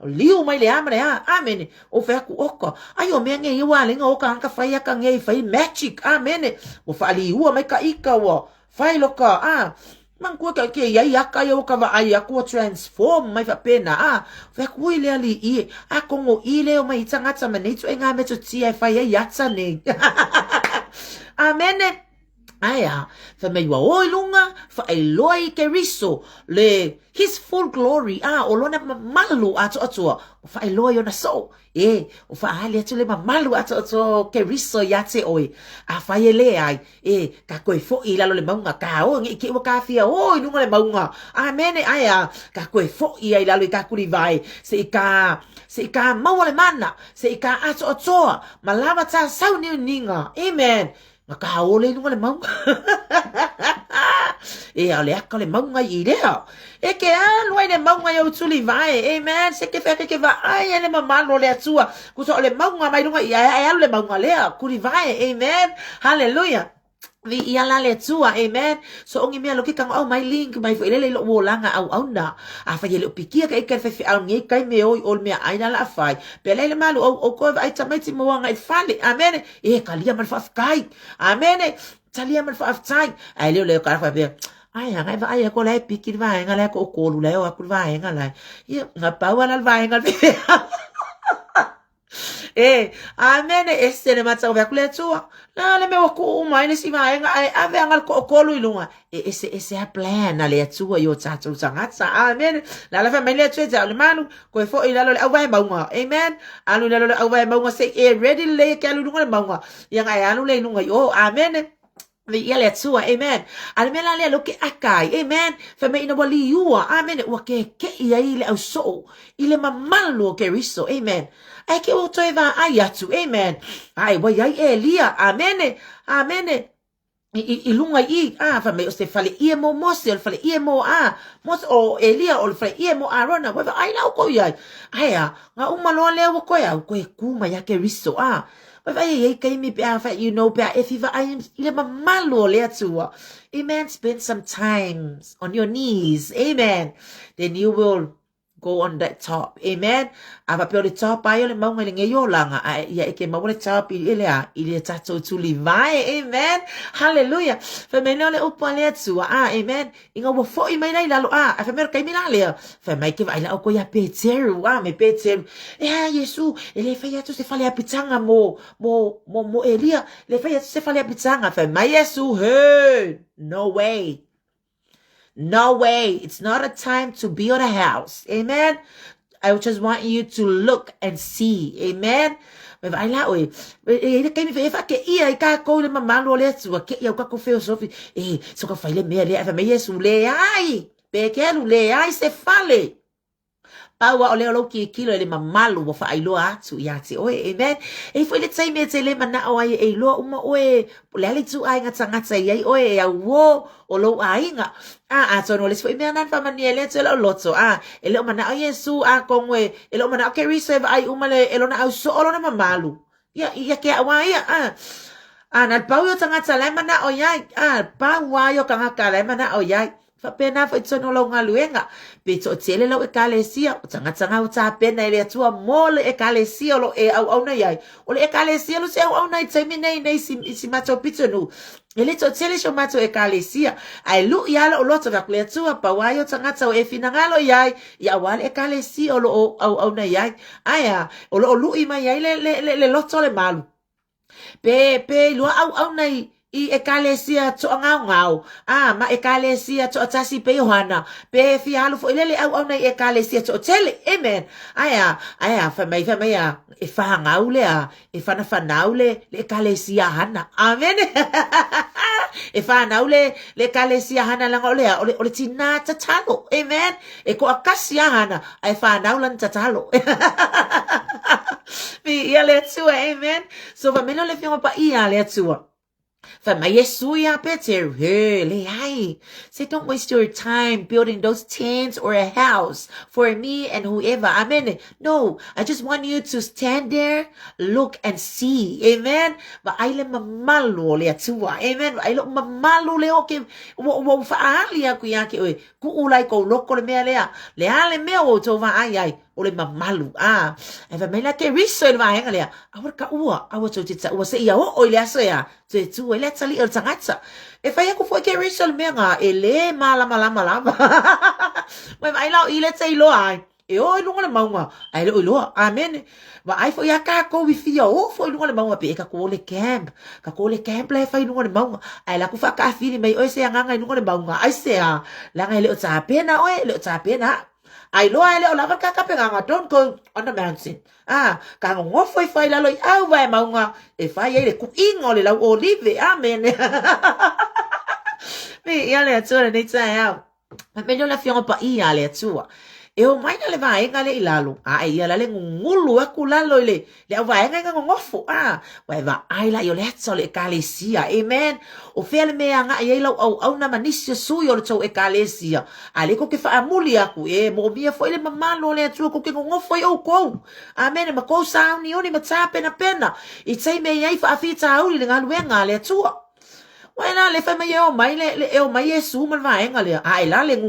S2: liu mai le amre amen o fa ku oko ai o me ngai wa le ngo ka fa ya ka ngai fa magic amen o fa liu mai ka ika wa fa loka man ko ka ke ya ka yo ka va ai ko transform mai fa pena fa ku ile ali ko ngo ile o mai tanga tsa mane tu nga me tu ti fa ya tsa ne amen aya fa me wa o lunga fa ai loi ke riso le his full glory o lona malu ato fa ai loi ona so o fa ali atu le malu ato ke riso ya te oi fa ele ai ka ko fo I la le maunga ka o ngi ki wa ka fia o lunga le maunga amen aya ka ko fo I la le ka kuli vai se ka mau le mana se ka ato malama ta sau ni ninga amen maka ole lunga le maunga ale aka le maunga I lea ke luai le maunga yo tuli vai amen se ke fa ke va ai le mamalo le atua ku so le maunga mai lunga ai le maunga lea kuli vai amen hallelujah vi ia la le tua amen so ongi mea loki kang au mai link mai fo ile lo wolanga au na fa yele pikia ka ikan fa au ngi kai me oi ol mea aina la fai pe le malu o ko ai tamai mo wanga I fale amen kalia mal fa kai amen talia mal fa tai ai le ka fa be ai ngai va ai ko le pikir va nga le ko lu le o ku va nga la ia nga pa wala va nga Amen. Ese le matsa vya kule tua. Na le me waku uma ine si mai nga ave angal ko luilunga. Ese a plan na le tua yo tatu sangatsa. Amen. La la family tua ja le manu ko fo ila lo au vai maunga. Amen. Alu le au vai maunga se ready le ke alu lunga maunga. Yang ai alu le lunga yo. Amen. Ia tua, amen. Alimela le lo ke akai, amen. Fa me ina wali yua, amen. Wa ke ia ile au so, ile mamalo ke riso, amen. Ai ke o toi va ai atu, amen. Ai wa ai Elia, amen. Amen. I lunga fa me o se fale mo mose, o fale mo mose o Elia o fale mo Arona, wa ai la ko ia. Ai nga umalo le wo ko ya, ko e kuma ya ke riso, you know, if you amen, spend some time on your knees, amen, then you will go on that top, amen. Ava pe le top ai le maunga le ngeyo langa ia ke mau le top ile tato tu livai, amen. Hallelujah. Fa me le upa le tua, amen. Inga wo fo I mai lai lalo fa me kai mina le fa mai ke vai la ko ya Peteru, me Peteru. Yesu, ele fa ya tu se fale a pitanga mo Elia, le fa ya tu se fale a pitanga fa mai Yesu, hey, no way. No way. It's not a time to build a house. Amen. I just want you to look and see. Amen. If I la oi, if I ke ia ka ko le mama lo le tu ke ia ka ko philosophy so ka fa le me le fa me Yesu le ai pe ke lu le ai se fale. Paua o leo ki kilo le mamalu wa fa ailo atu ya te oe, amen. E foi le tai me te le mana o ai e lo uma oe le tu ai ngata ai oe ya wo o lo ai nga so no le foi me anan fa mani le te lo loto e le mana o Yesu kongwe e lo mana ke receive ai uma le e lo na au so lo na mamalu ya ke wa ya na pau yo tangata le mana o ya pa wa yo kanga ka le mana o ya fa pena fa tsono lo nga luenga pe to tele lo ekalesia tanga uta pena ile tua mole ekalesia lo au na yai o le ekalesia lo se au na tsemi nei si mato pitonu ele to tele sho mato ekalesia ai lu ya lo to ga kle tua pa wa yo tanga o e finanga lo yai ya wal ekalesia lo au na yai aya o lo lu I mai yai le lo to le malu pe lo au nei I ekalesia to ngau ma ekalesia to tasi pe Yohana pe fi halu fo ile au na ekalesia to tele, amen. Aya fa mai e fa ngau le e fa na fa nau le ekalesia hana, amen. E fa nau le ekalesia hana la ole ole tina tatalo, amen. E ko akasia hana ai fa nau lan tatalo. Mi ia le tua, amen. So va meno le fioma pa ia le tua. Fa mai Yesu ya Peter, hey, le ai. Say, don't waste your time building those tents or a house for me and whoever. Amen. No, I just want you to stand there, look and see. Amen. Ba ai le mamalo le atua. Amen. Ba ai lo mamalo le oke wo fa ali aku ya ke oi. Ku ulai ko loko le mea lea. Le ale mea o to va ai. O le mamalu e va mena ke riso le va henga le awar ka ua awa to tita ua se ia o le aso ya te tu le tali el tangata e fa ko foi ke riso le mea ele mala mai mai la ile te lo ai e o lunga le maunga ai lo amen va ai foi ka ko vi fia o foi lunga le maunga pe ka ko le camp le fa lunga le maunga ai la ku fa ka fi mai o se nga lunga le maunga ai se la ngai le o ta pena le o ta pena ai lo ai le o lava ka penga don't go on the mountain ka ngo foi la lo au vai maunga e fai ele ku ingo le la olive, amen. Me ia le atua nei tai au me no la fiona pa ia le atua e o mai na le vai ngale ilalo ia la le ngulu aku lalo le au vai nga ngofo vai va ai la yo le atso le kalesia, amen. O fele me nga ia lo au na manisia su yo le to e kalesia ale ko ke fa amuli aku mo mia foi le mamalo le atua ko ke ngofo yo ko, amen. Ma ko sa ni oni ma tape na pena I tai me ia fa afita au le ngaluenga le atua wena le fa me yo mai le o mai Yesu man vai ngale ai la le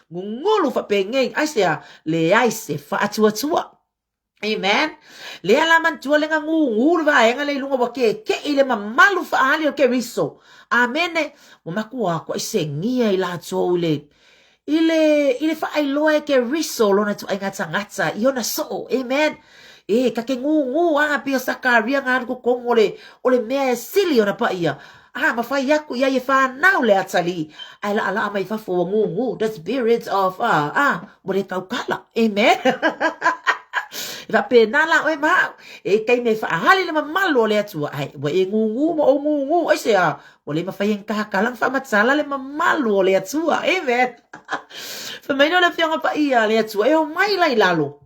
S2: ngulu fa pengeng ai se le ai se Faatuatua, amen. Le ala man tua le ngu va enga le lunga wa ke ile mamalu fa ali o ke riso, amen. Mo makua ko se ngia ila to ile fa ai loe ke riso lona tu ai ngata iona so, amen. Kake ngu pia Sakaria ngā ko kong ole mea sili ona pa ia. Mawhai aku ia whanau le atali. Ala mai whafo ngu, the spirits of, mole kaukala. Amen. Iwa penala oe mau. Kai me whaahali le mamalo le atua. Wa ngu mo o ngu. Oise mole mawhai ang kahakalang whamatsala le mamalo le atua. Amen. Whamaino le whianga pa ia le atua. O mai lai lalo.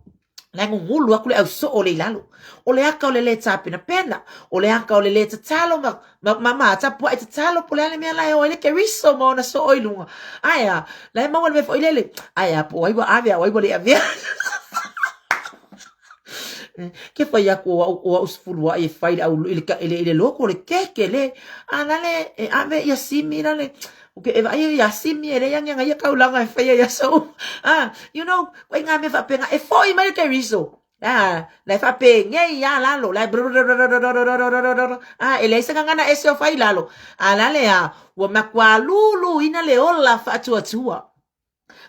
S2: Lai ngulu aku le au so o le lalo. O le aka o le tapina pena. O le aka o le tatalo ma tapu ai tatalo po le mea lai o le keriso mo na so oilunga. Aya, lai maua le me fo ilele. Aya, po waiwa avea, waiwa le avea. Ke fai aku o usfulua e fai au ile loko le keke le. Ana le ave ia simi na le. Okay, ia simi ele yang ia kaulanga e fai ia so. You know, wai ngā me whapenga e foi mai le keriso. Lai whape ngei ia lalo, lai ele isa ngana ese o fai lalo. Lale wa makwa lulu ina le ola Faatuatua.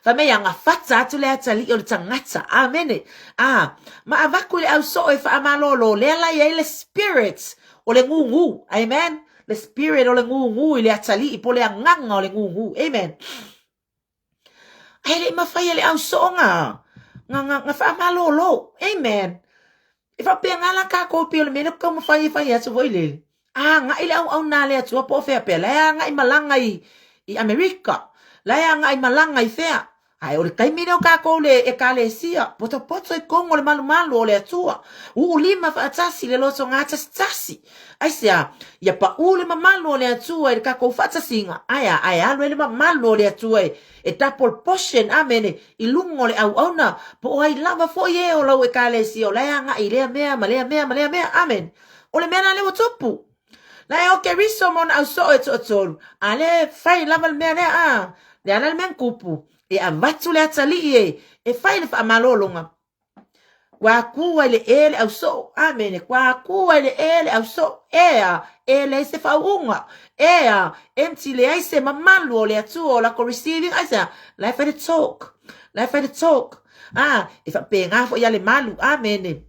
S2: Whamei anga whata atu le atali o le tangata. Amene. Ma avaku le au so e whaamalolo, le ala ia le spirits o le ngungu. Amen. The spirit o le ngungu i le atali i po le anganga o le ngungu. Amen. Ai le mawhai le au so nga whaamalolo. Amen. E whapea ngala ka kopi o le mena kau mawhai atu voi le. Nga i le au na le atua po whea pea. Lai nga i malanga i Amerika. Lai nga i malanga i whea. Ai, o le kaimine o kako le e kalesia. Poto e kongo le malu o le atua. Lima whaatasi le loto ngā tasi. Ai sea, ia pa le mamalu o le atua e le kako whaatasinga. Ai, alo e le mamalu o le atua e tapol poshen, amene, i lungo le au na. Po ai lava fo ye o lau e kalesia. O lea nga i lea mea, malea mea, amen. O le mea na le watopu. Lai o ke riso mon au so e totoru. Ale, fai lava le mea lea, le ana le mea kupu. E avatu le atali e fai le whaamalolonga. Kwa kua le ele au so. Amen. Kwa kua le ele au so. Le se whaunga. Empty le aise mamalu o le atu o lako receiving. Aisa, life at the talk. E whape ngafo ia le malu. Amen.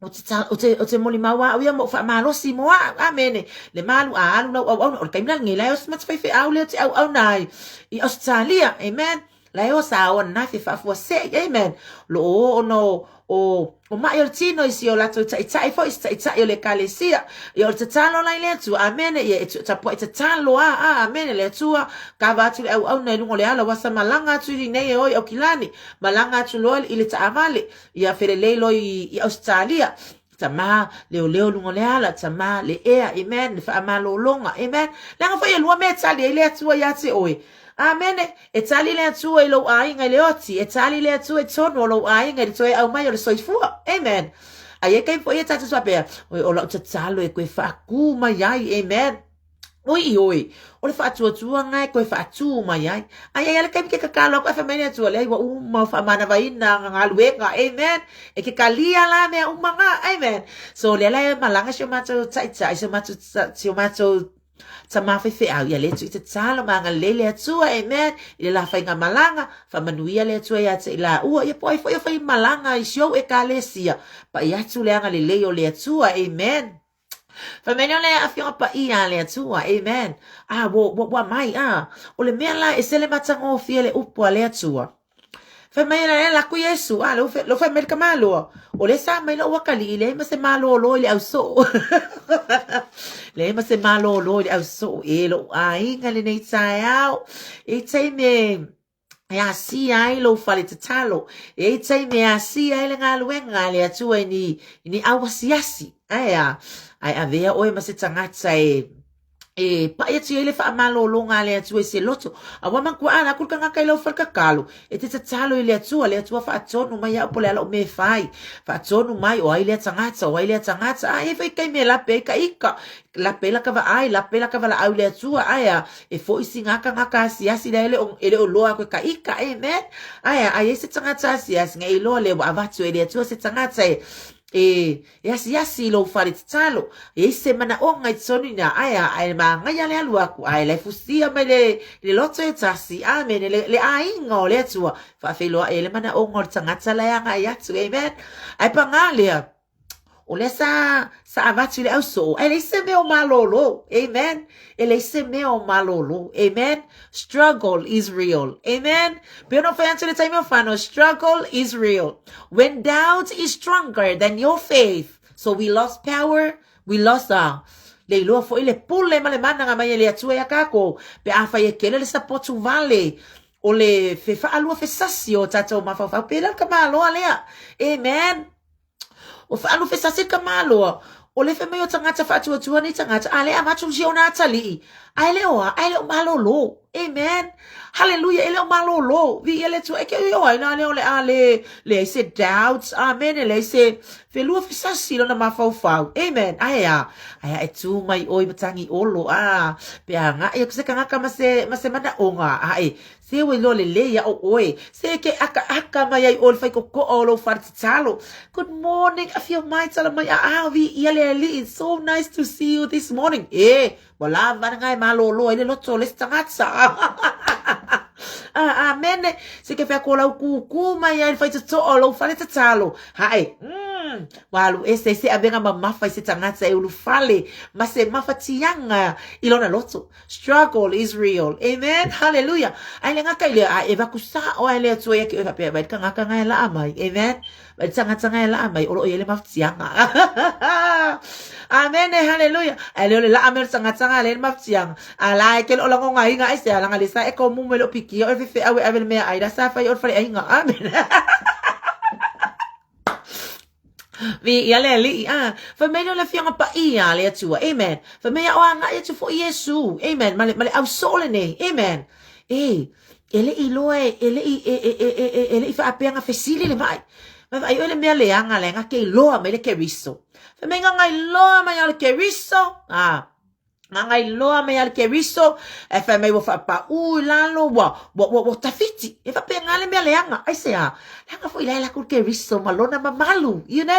S2: O te moli mawa au ia mo whaamalosi moa. Amen. Le malu alu nau au. O kaimina ngila o smats whaife au leo te au nai. I Australia. Amen. Lai o sa o na fi fa fo se. Amen. Lo no o mai o tino isi o lato tai fo tai o le kalesia. I o te talo lai le tu. Amen. Ye ta po te talo amen le tu ka va tu au na lungo le ala wasa malanga tu nei o kilani. Malanga tu lo ile ta avale. Ia fere le lo i Australia. Tama leo lungo le ala tama le amen fa amalo longa amen. Langa fo ye lua meta le tu ya te oi. Amen. E tali le atu e lo ai ngai le oti. E tali le atu e tono lo ai ngai le toe au mai o le soifua. Amen. Ai e kai po e tatu swapea. O la tatalo e koe whaaku mai ai. Amen. Oi. O le Faatuatua ngai koe whaatu mai ai. Ai ale kai ke kakalo koe whamene atu le ai wa uma whamana vaina ngā luenga. Amen. E ke kalia la mea umanga. Amen. So le lai malanga sio mato taitai. Sio mato Sama fe au ia le tu te talo manga lele atua amen ile la fainga malanga fa manuia le atua ia te la ua ia poi foi fai malanga i show e kalesia pa ia tu le anga le o le atua amen fa menio le afio pa ia le atua amen wo mai o le mea la e sele matango fiele upo le atua fa mai la ku Yesu lo fa merka malo o le sa mai lo wakali le ma se malo lo le au so le ma se malo lo le au so e lo ai ngale nei tai au e tai me ya si ai lo fale te talo e tai me a si ai le ngaluenga le atu ni au siasi ai avea o ma se tangata pa ia tu ele fa malo longa le atu se loto awa man ku ana ku kanga kai lo fa kakalo e te talo ile atu fa tonu mai a pole alo me fai fa tonu mai o ile tangata ai fa kai me la pe ka ika la pe la ka va ai la pe la ka va la au le atu ai e fo isinga ka siasi da ele o loa ko ka ika amen ai se tangata siasi ngai lo le wa tu ile atu se tangata yasi lo fare talo se mana o ngai tsoni na ai ma ngai ale alu aku ai le fusia me le loto e tasi amen le ai ngo le tua fa felo ele mana o ngor tanga tsala ya ngai atu amen ai pa ngale O le sa avatu le au so. Ele se me o malolo. Amen. Ele se me o malolo. Amen. Struggle is real. Amen. Pero no fancy the time of fano. Struggle is real. When doubt is stronger than your faith. So we lost power. We lost le loa fo ile pule male mana nga mai le atua ya kako. Pe afa ye kele le sapotu vale. O le fe fa alua fe sasio tato mafafau. Pe la kamalo alea. Amen. O fa alu fe sasi kamalo. O le fe meyo tangata faatuatua ni tangata. Ale amatu jio na atali. Ale o malolo. Amen. Hallelujah. Ele o malolo. Vi ele tu eke yo ai na le ale le se doubts. Amen. Ele se fe lua fe sasi lo na mafau. Amen. Aya e tu mai oi matangi olo. Pe anga e kuse kanga mase mana onga. Ai se we lo le ya o oi. Se ke aka mai ai ol fai ko olo fartalo. Good morning. I feel my tala mai vi ele it's so nice to see you this morning. Wala ba ngai malolo ele lo tole stangatsa. Amen. Se ke fa kola ku mai ai fai to olo fale talo. Hai. Walu ese abenga mamafa ese tangata e ulufale mase mafatianga ilona loto. Struggle is real. Amen. Hallelujah. Ai lenga kaile eva kusa o ele to ye ke fa pe ba kanga kanga la amai. Amen. Ba tangata la amai olo ele mafatianga. Amen. Hallelujah. Ele la amel tangata le mafatianga. Ala ke lo ngo ngai ngai se ala ngalisa e ko mu melo piki o fe awe avel me ai da sa fa yo fa ai nga. Amen. Vi yale li fa me no le fianga pa ia le atua. Amen. Fa me o anga e tu fo Yesu. Amen. Male au solene. Amen. Ele iloe ele fa apenga fesili le mai. Ma ai ele me le anga le nga ke loa me le ke riso. Fa me nga loa ma ya ke riso. Ngai loa me al ke riso e fa me wo fa pa lalo wo tafiti e fa pe ngale me leanga ai se langa foi la ku ke riso malona mamalu you know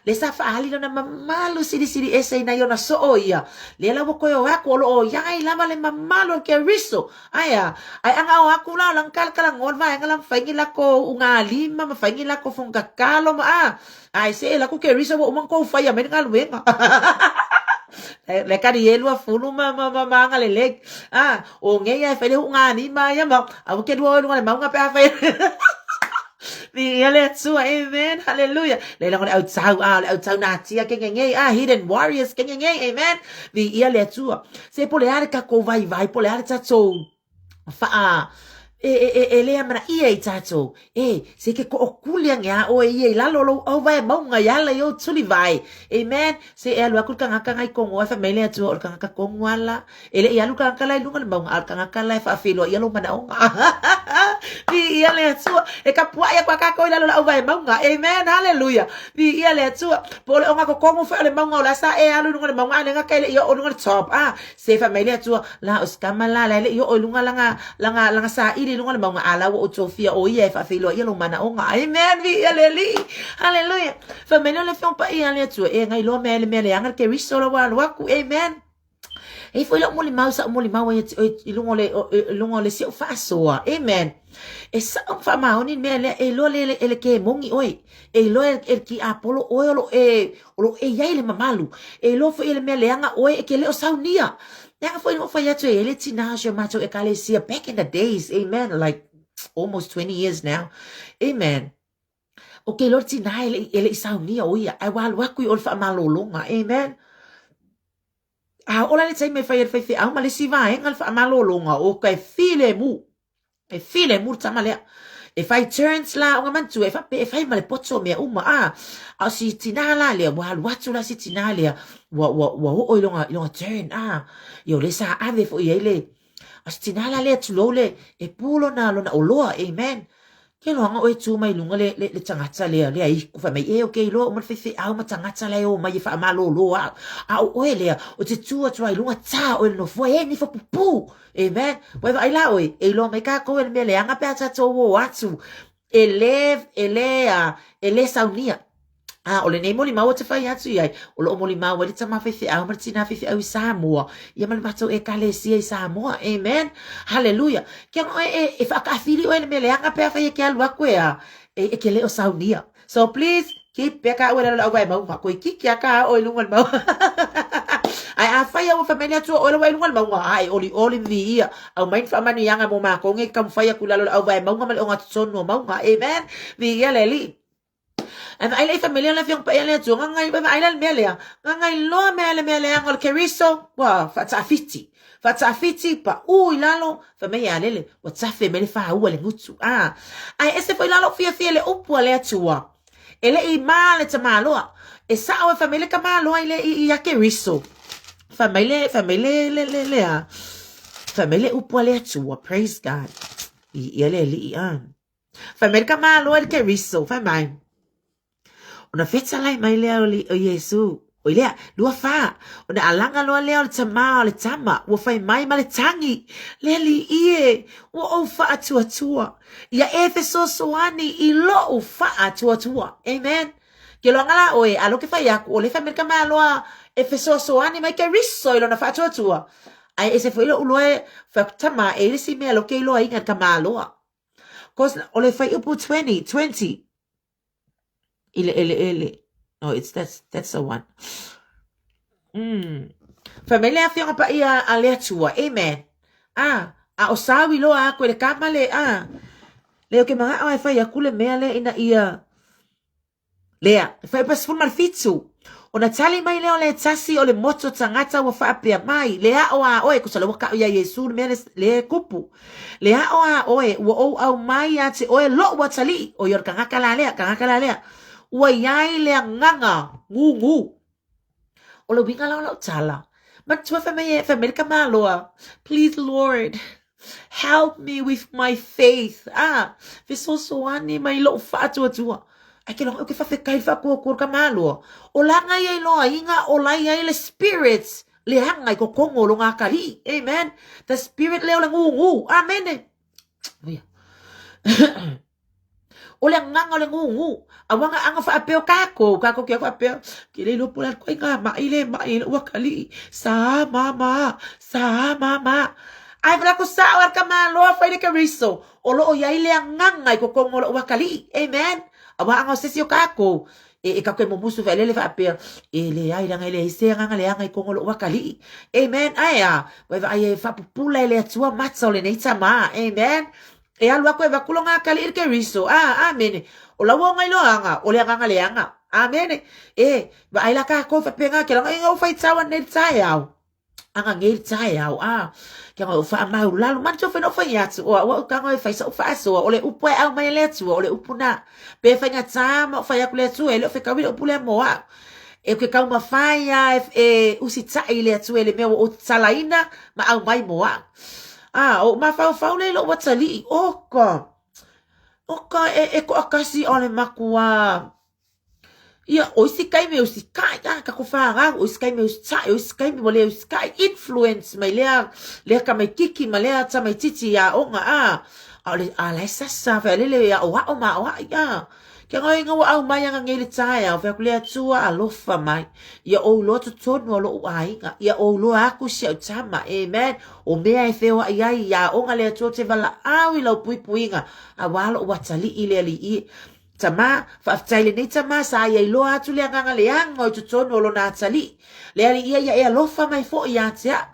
S2: le sa fa ali lona mamalu sidi ese na yo na so oia le la wo ko yo ko lo ya ai la vale mamalu ke riso ai anga o aku la lang kal kala ngol va ngalang fa ngila ko unga lima ma fa ngila ko funga kalo ai se la ku ke riso wo man ko fa ya me ngaluenga le karielu a fulu manga le leg o ngeya fele unga ni ma ya ma au ke duo ngale ma unga pe fa ele tu amen hallelujah le la au tsau na tia ke nge hidden warriors ke nge amen vi ele tu se pole arka ko vai pole arka tso fa ele amana ia tato se ke ko okuliang ya o la lo o vai maunga ya la yo tuli vai amen se elu akul kanga kanga ko ngo fa mele atu or kanga ko ngwala ele ya lu kanga la lu ngal maunga kanga kala fa filo ya lo mana onga vi ele atu e ka pua ya kwa ka ko la lo o vai maunga amen hallelujah vi ele atu pole onga ko ngo fa le maunga la sa alu ngal maunga nga ka yo o ngal top se fa mele atu la uskamala la yo o lunga langa sa lunga mga ala wo Sofia o ia fa filo ia lo mana onga amen vi aleli hallelujah fa meno le fion pa ia le tu ngai lo mele anga ke risolo wa ku amen foi lo moli mau e lungo le si fa so amen sa fa ma oni mele lo le ke mongi oi lo ki apolo oi lo ia le mamalu lo fo ele mele anga oi ke le o saunia. Yeah, for ele tinasho macho ekalesia back in the days, amen, like almost 20 years now, amen. Okay, Lord tina ele isaunia oia, ai wal waku ol fa malolonga, amen. Ola le tai me fa au malesi va ngal fa malolonga o kai file mu tamale. If I turns la o mantu if I male potso me uma si tinala le wa watu la si tinala wa o longa turn yo le sa ave fo ile as tinala le tulole e pulo na lona oloa amen ke lo nga o tu mai lunga le tangata le ai ku fa mai okay lo mo fe au ma tangata le o mai fa malo lo o ele o te tu ai lunga ta o no fo ni fo pupu amen wa ai la o e lo me ka ko el me le anga pe ta to wo atu ele saunia o le nei moli mau te fai atu iai o lo moli mau le tama fe au martina fe au Samoa ia mal mato e kalesia i Samoa amen hallelujah ke e fa ka fili o le me le anga pe fa ke alwa ko e ke le o saunia so please Keep beka wala la away mau ko kikya ka o lungal mau. Ai a faya o família tu o la lungal mau ai oli vi au main fa manu yanga mo ma ko nge kam faya kula la away mau mal onga sono mau amen vi ya leli. And I like familiar na yung paella tu ngai ba ai la melia ngai lo melia ngol keriso wa fatafiti pa lalo familia lele wa tafe mele fa u le ngutu ai ese foi lalo fia le upu le tua ele I male tamalo e sa o familia kamalo ile I ya keriso familia familia upu le tua praise God ele familia kamalo le keriso famai ona fetsa lai mai leo o Yesu. O lea, lua fa. Ona alanga loa leo le tama o le tama. Ua fai mai ma le tangi. Lea li ie. Ua o Faatuatua. Ia Efeso soani I lo o Faatuatua. Amen. Ke loa ngala oe, alo ke fai aku. O le fai merka maa loa Efeso soani mai ke riso ilo na Faatuatua. Ai ese fai ilo uloe fai tama e lisi mea lo ke iloa ingat ka maa loa. Kos o le fai upu 20. Ele. No, that's the one. Familia fianga pa ia aleatua. Amen. A osawi lo a ko le kamale leo ke mga ai fai akule mea le ina ia. Lea, fai pas fun malfitsu. Ona tali mai leo le tasi o le moto tangata wa fa apia mai. Lea oe kusala waka ia Yesu mea le kupu. Lea oe wo au mai ate oe lo wa tali o yor kangakala lea. Ua iai lea nganga, ngu. O lo winga lau tala. Matua family kamaloa. Please, Lord, help me with my faith. Visosoani mai lo Faatuatua. Ai ke longa ke whawhekai whakuakur kamaloa. O langa iai loa inga o lai iai le spirits. Le hangai ko kongo lo ngā kari. Amen. The spirit leo le ngu. Amen. O le nganga le ngu. Awanga anga fa apeo kako kia fa apeo kile lo pula ko inga mai wakali sa mama ai bla ko sa war kama lo fa ile kariso o lo ya ile nganga ko kongo lo wakali amen awanga sesio kako e kako mo musu fa le fa apeo ele ai ranga ile se nganga le anga kongo lo wakali amen aya wa ai fa pula ile tua matso le nei tama amen e alua ko va kulonga kali ir keriso amen o la wonga iloanga o le anga leanga amen ba ai la ka ko fa penga ke la ngai fa tsawa nei tsayao anga ngei tsayao ke ngo fa ma u la man cho fe no fa yatsu o ka ngai fa fa so o le upu au mai le tsu o le upuna pe fa nya tsama fa ya kule tsu e le fe ka wi o pule mo e ke ka ma fa ya usi tsai le tsu e le me o tsalaina ma au mai mo o ma fa le lo watali oka ko akasi ole makua ia o sikai me o sikai ka ko fa o sikai me o sikai me le o sikai influence mai le ka mai kiki mai le ta mai titi ya o nga ale sasa fa le ya o ma ya ke ngai nga wa mai nga ngeli tsaya fa kule tua alofa mai ya o lo to no lo ai nga ya o lo aku se tama amen o me ai fe wa ya o nga le to te vala au lo puipuinga a walo watali ile ali tama fa tsaile nei tama sa ya lo atu le nga le anga o to no lo na tali le ali ya alofa mai fo ya tia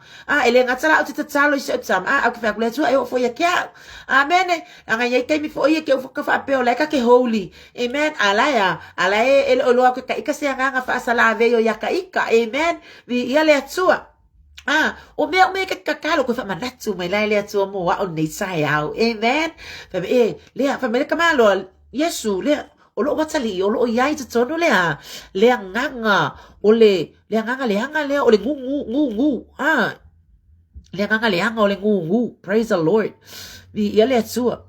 S2: ele nga tsala o te tsalo se tama a fa kule tua e fo ya kia amen anga ye kai mi fo ye ke fo ka fa pe o la ka ke holy amen alaya ele o lo ka ka se nga fa sala ve yo ya ka ika amen vi ya le tua o me ka kalo ko fa manatu mai la le tua mo wa o nei sai au amen fa le fa me ka malo Yesu le o lo watali o lo yai te tono le nganga o le nganga le o le ngu le nganga le anga o le ngu praise the Lord vi ya le tua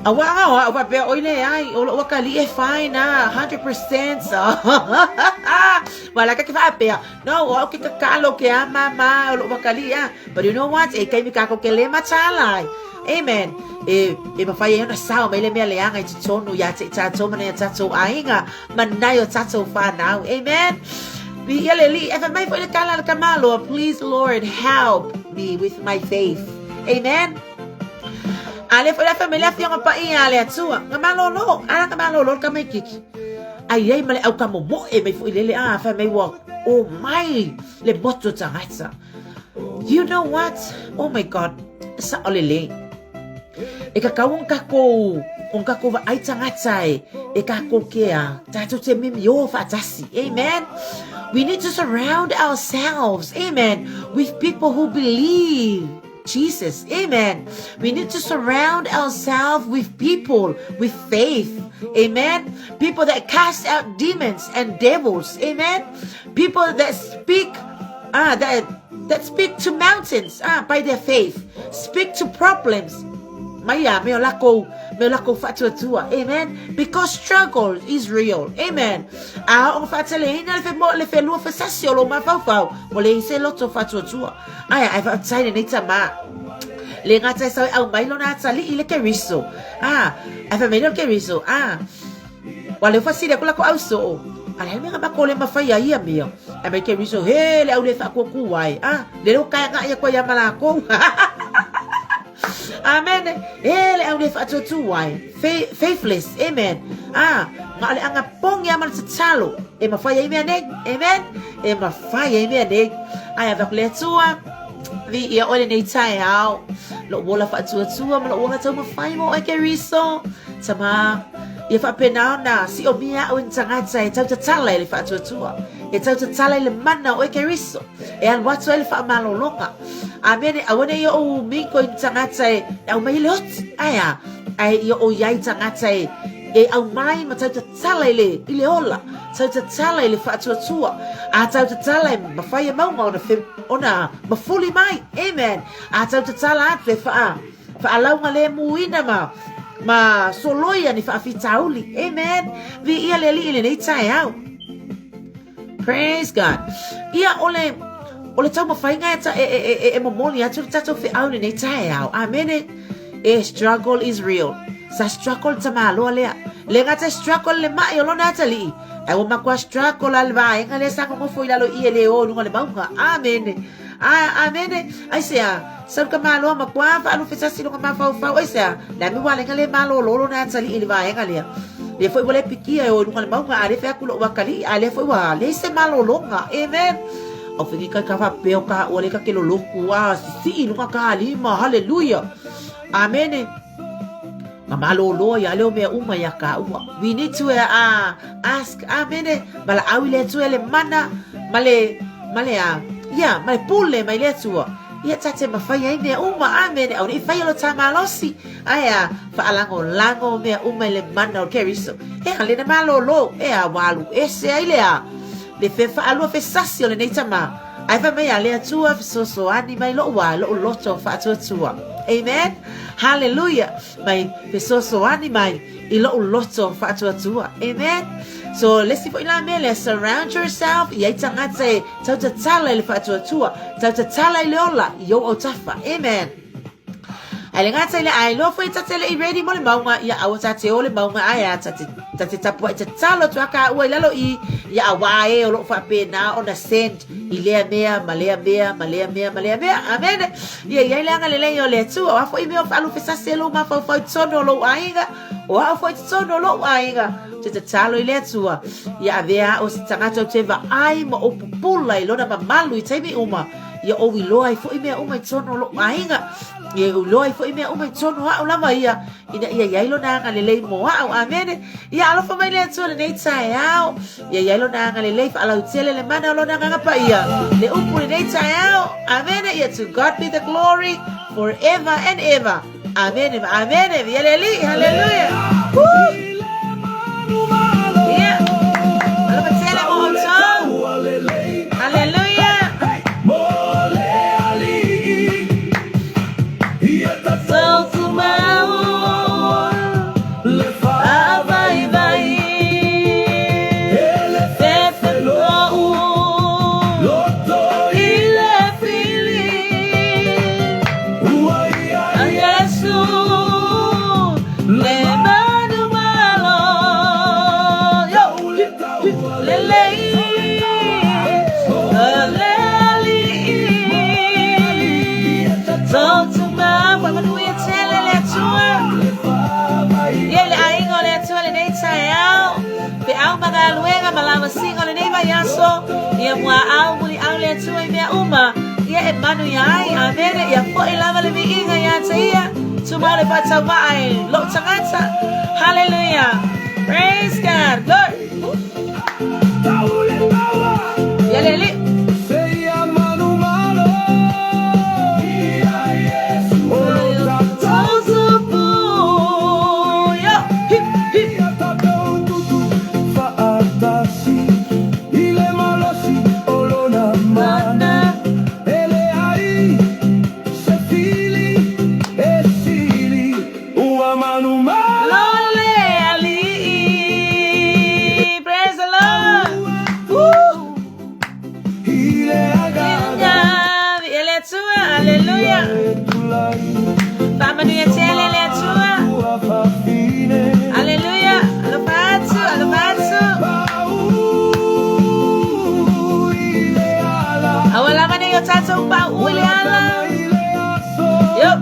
S2: awa pe o ile ai o lo wakali e fine 100% wala ka fa pe no o ke kalo ke mama o lo wakali but you know what e kai mi ka ko ke le machalai amen ma fai na sao mai le mea le anga I tonu ya te tato mana ya tato ainga manai o tato fa now amen vi ele li if mai foi le kala le kamalo please Lord help me with my faith amen Ale foi la família fianga pa ia ale atua. Kamalolo, ala kamalolo kamai kiki. Ai male au kamomo e mai foi lele fa mai wa. Oh my, le moto tangata. You know what? Oh my God. Sa olele. E ka kawong kako. Kung kako va ai tangata e kako kea. Tato te mimi yo fa tasi. Amen. We need to surround ourselves, amen, with people who believe Jesus, amen. We need to surround ourselves with people with faith, amen. People that cast out demons and devils, amen. People that speak, that speak to mountains, by their faith, speak to problems. Maya me lako Faatuatua, amen. Because struggle is real, amen. On fatale ina le fe lu fe sasio lo ma fau mo le se loto Faatuatua. Ai fa tsai ne tama le ngata sa au mai lo na tsali ile ke riso ai fa mai lo ke riso wale fa sile ko la ko au so ala me ba ko le ma fa ia mio ai mai ke riso he le au le fa ko ku wai le lo ka nga ya ko ya mala ko. Amen. Ele au le Faatuatua faithless. Amen. Ngale anga pong ya mal tsalo. E ma faya ime ane. Amen. E ma faya ime ane. Ai ava le tua. Vi ia ole nei tai au. Lo bola Faatuatua ma lo wanga tau ma fai mo e ke riso. Sama ia fa pena na si o mia o ntangata e tau tsala le Faatuatua. E tau tsala le mana o e ke riso. E al watu ele fa malolonga. Amen. Awane yo o minko ntangata e au mai lot. Ai yo o yai tangata e au mai ma tau tsala ile ola. Tau tsala ile Faatuatua. Tau tsala ma fai maunga ona ma fuli mai. Amen. Tau tsala ate fa alaunga le muina ma soloia ni fa fitauli. Amen. Vi ia le ile nei tai au. Praise God. Ia ole tau ma fai ngai e momoli atu tato fe au nei tai au. Amen. Struggle is real. Sa struggle tama lo le ngata struggle le mai lo na tali. Ai o makwa struggle al vai ngale sa ko foi la lo ie le o ngale maunga. Amen. Amen. Ai sea sab ka malo makwa fa alu fesa silo ka fa ai sea la mi wale ngale malo lo na tali ile vai ngale. Le foi wale pikia o ngale maunga ale fa ku lo wakali ale foi wa le se malo longa. Amen. O fiki ka fa peo ka ole ka ke lo loku si lu ka lima. Hallelujah. Amen. Mamalo lo ya leo me uma ya ka uma. We need to ask. Amen. Bala awile tu ele mana male male pule male tu. Ya tate mafaya ine uma. Amen. Au ni faya lo tamalosi. Aya fa lango me uma le mana o keriso. Ale na malo lo walu ese ile le fe fa alo fe sasio le neitama. Ai fa me ale tu so ani mai lo wa lo loto Faatuatua. Amen. Hallelujah. Mai pesoso ani mai ilo loto Faatuatua. Amen. So let's see ila mele surround yourself. Ya tangate tau tsala le Faatuatua. Tau tsala le ola yo otafa. Amen. Ale ngata ile ai lo foi tatele I ready mo le maunga ya awata ole maunga aya tati tapu tsalo tu aka o lalo I ya awae o lo fa pena on a send ile mea malea mea. Amen. Ya ile anga le yo le tu wa foi me fa lu fesa selo ma fa tsono lo ainga o a foi tsono lo ainga tsalo ile tu ya avea o tangata teva ai mo o pupula ilo na malu itaimi uma ya o wiloi foi me uma tsono lo ainga ye uloi foi me uma tsono ha la maia ina ia ilo na ngale mo amen ya alo fa mai le tsono nei tai au ya ilo na ngale fa ala utele le mana lo na ngapa ia le upu nei tai au amen ya to God be the glory forever and ever. Amen. Hallelujah. Yeah. Hallelujah. sao pe au maga luenga malama singo le neva yaso ia mua au muli au le tui mea uma ia e manu ia ai amene ia po e lava le miinga ia taia tumale patawai lo tangata hallelujah praise God Lord ia lele Tato pa uliala. Yup.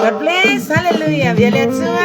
S2: God bless, hallelujah.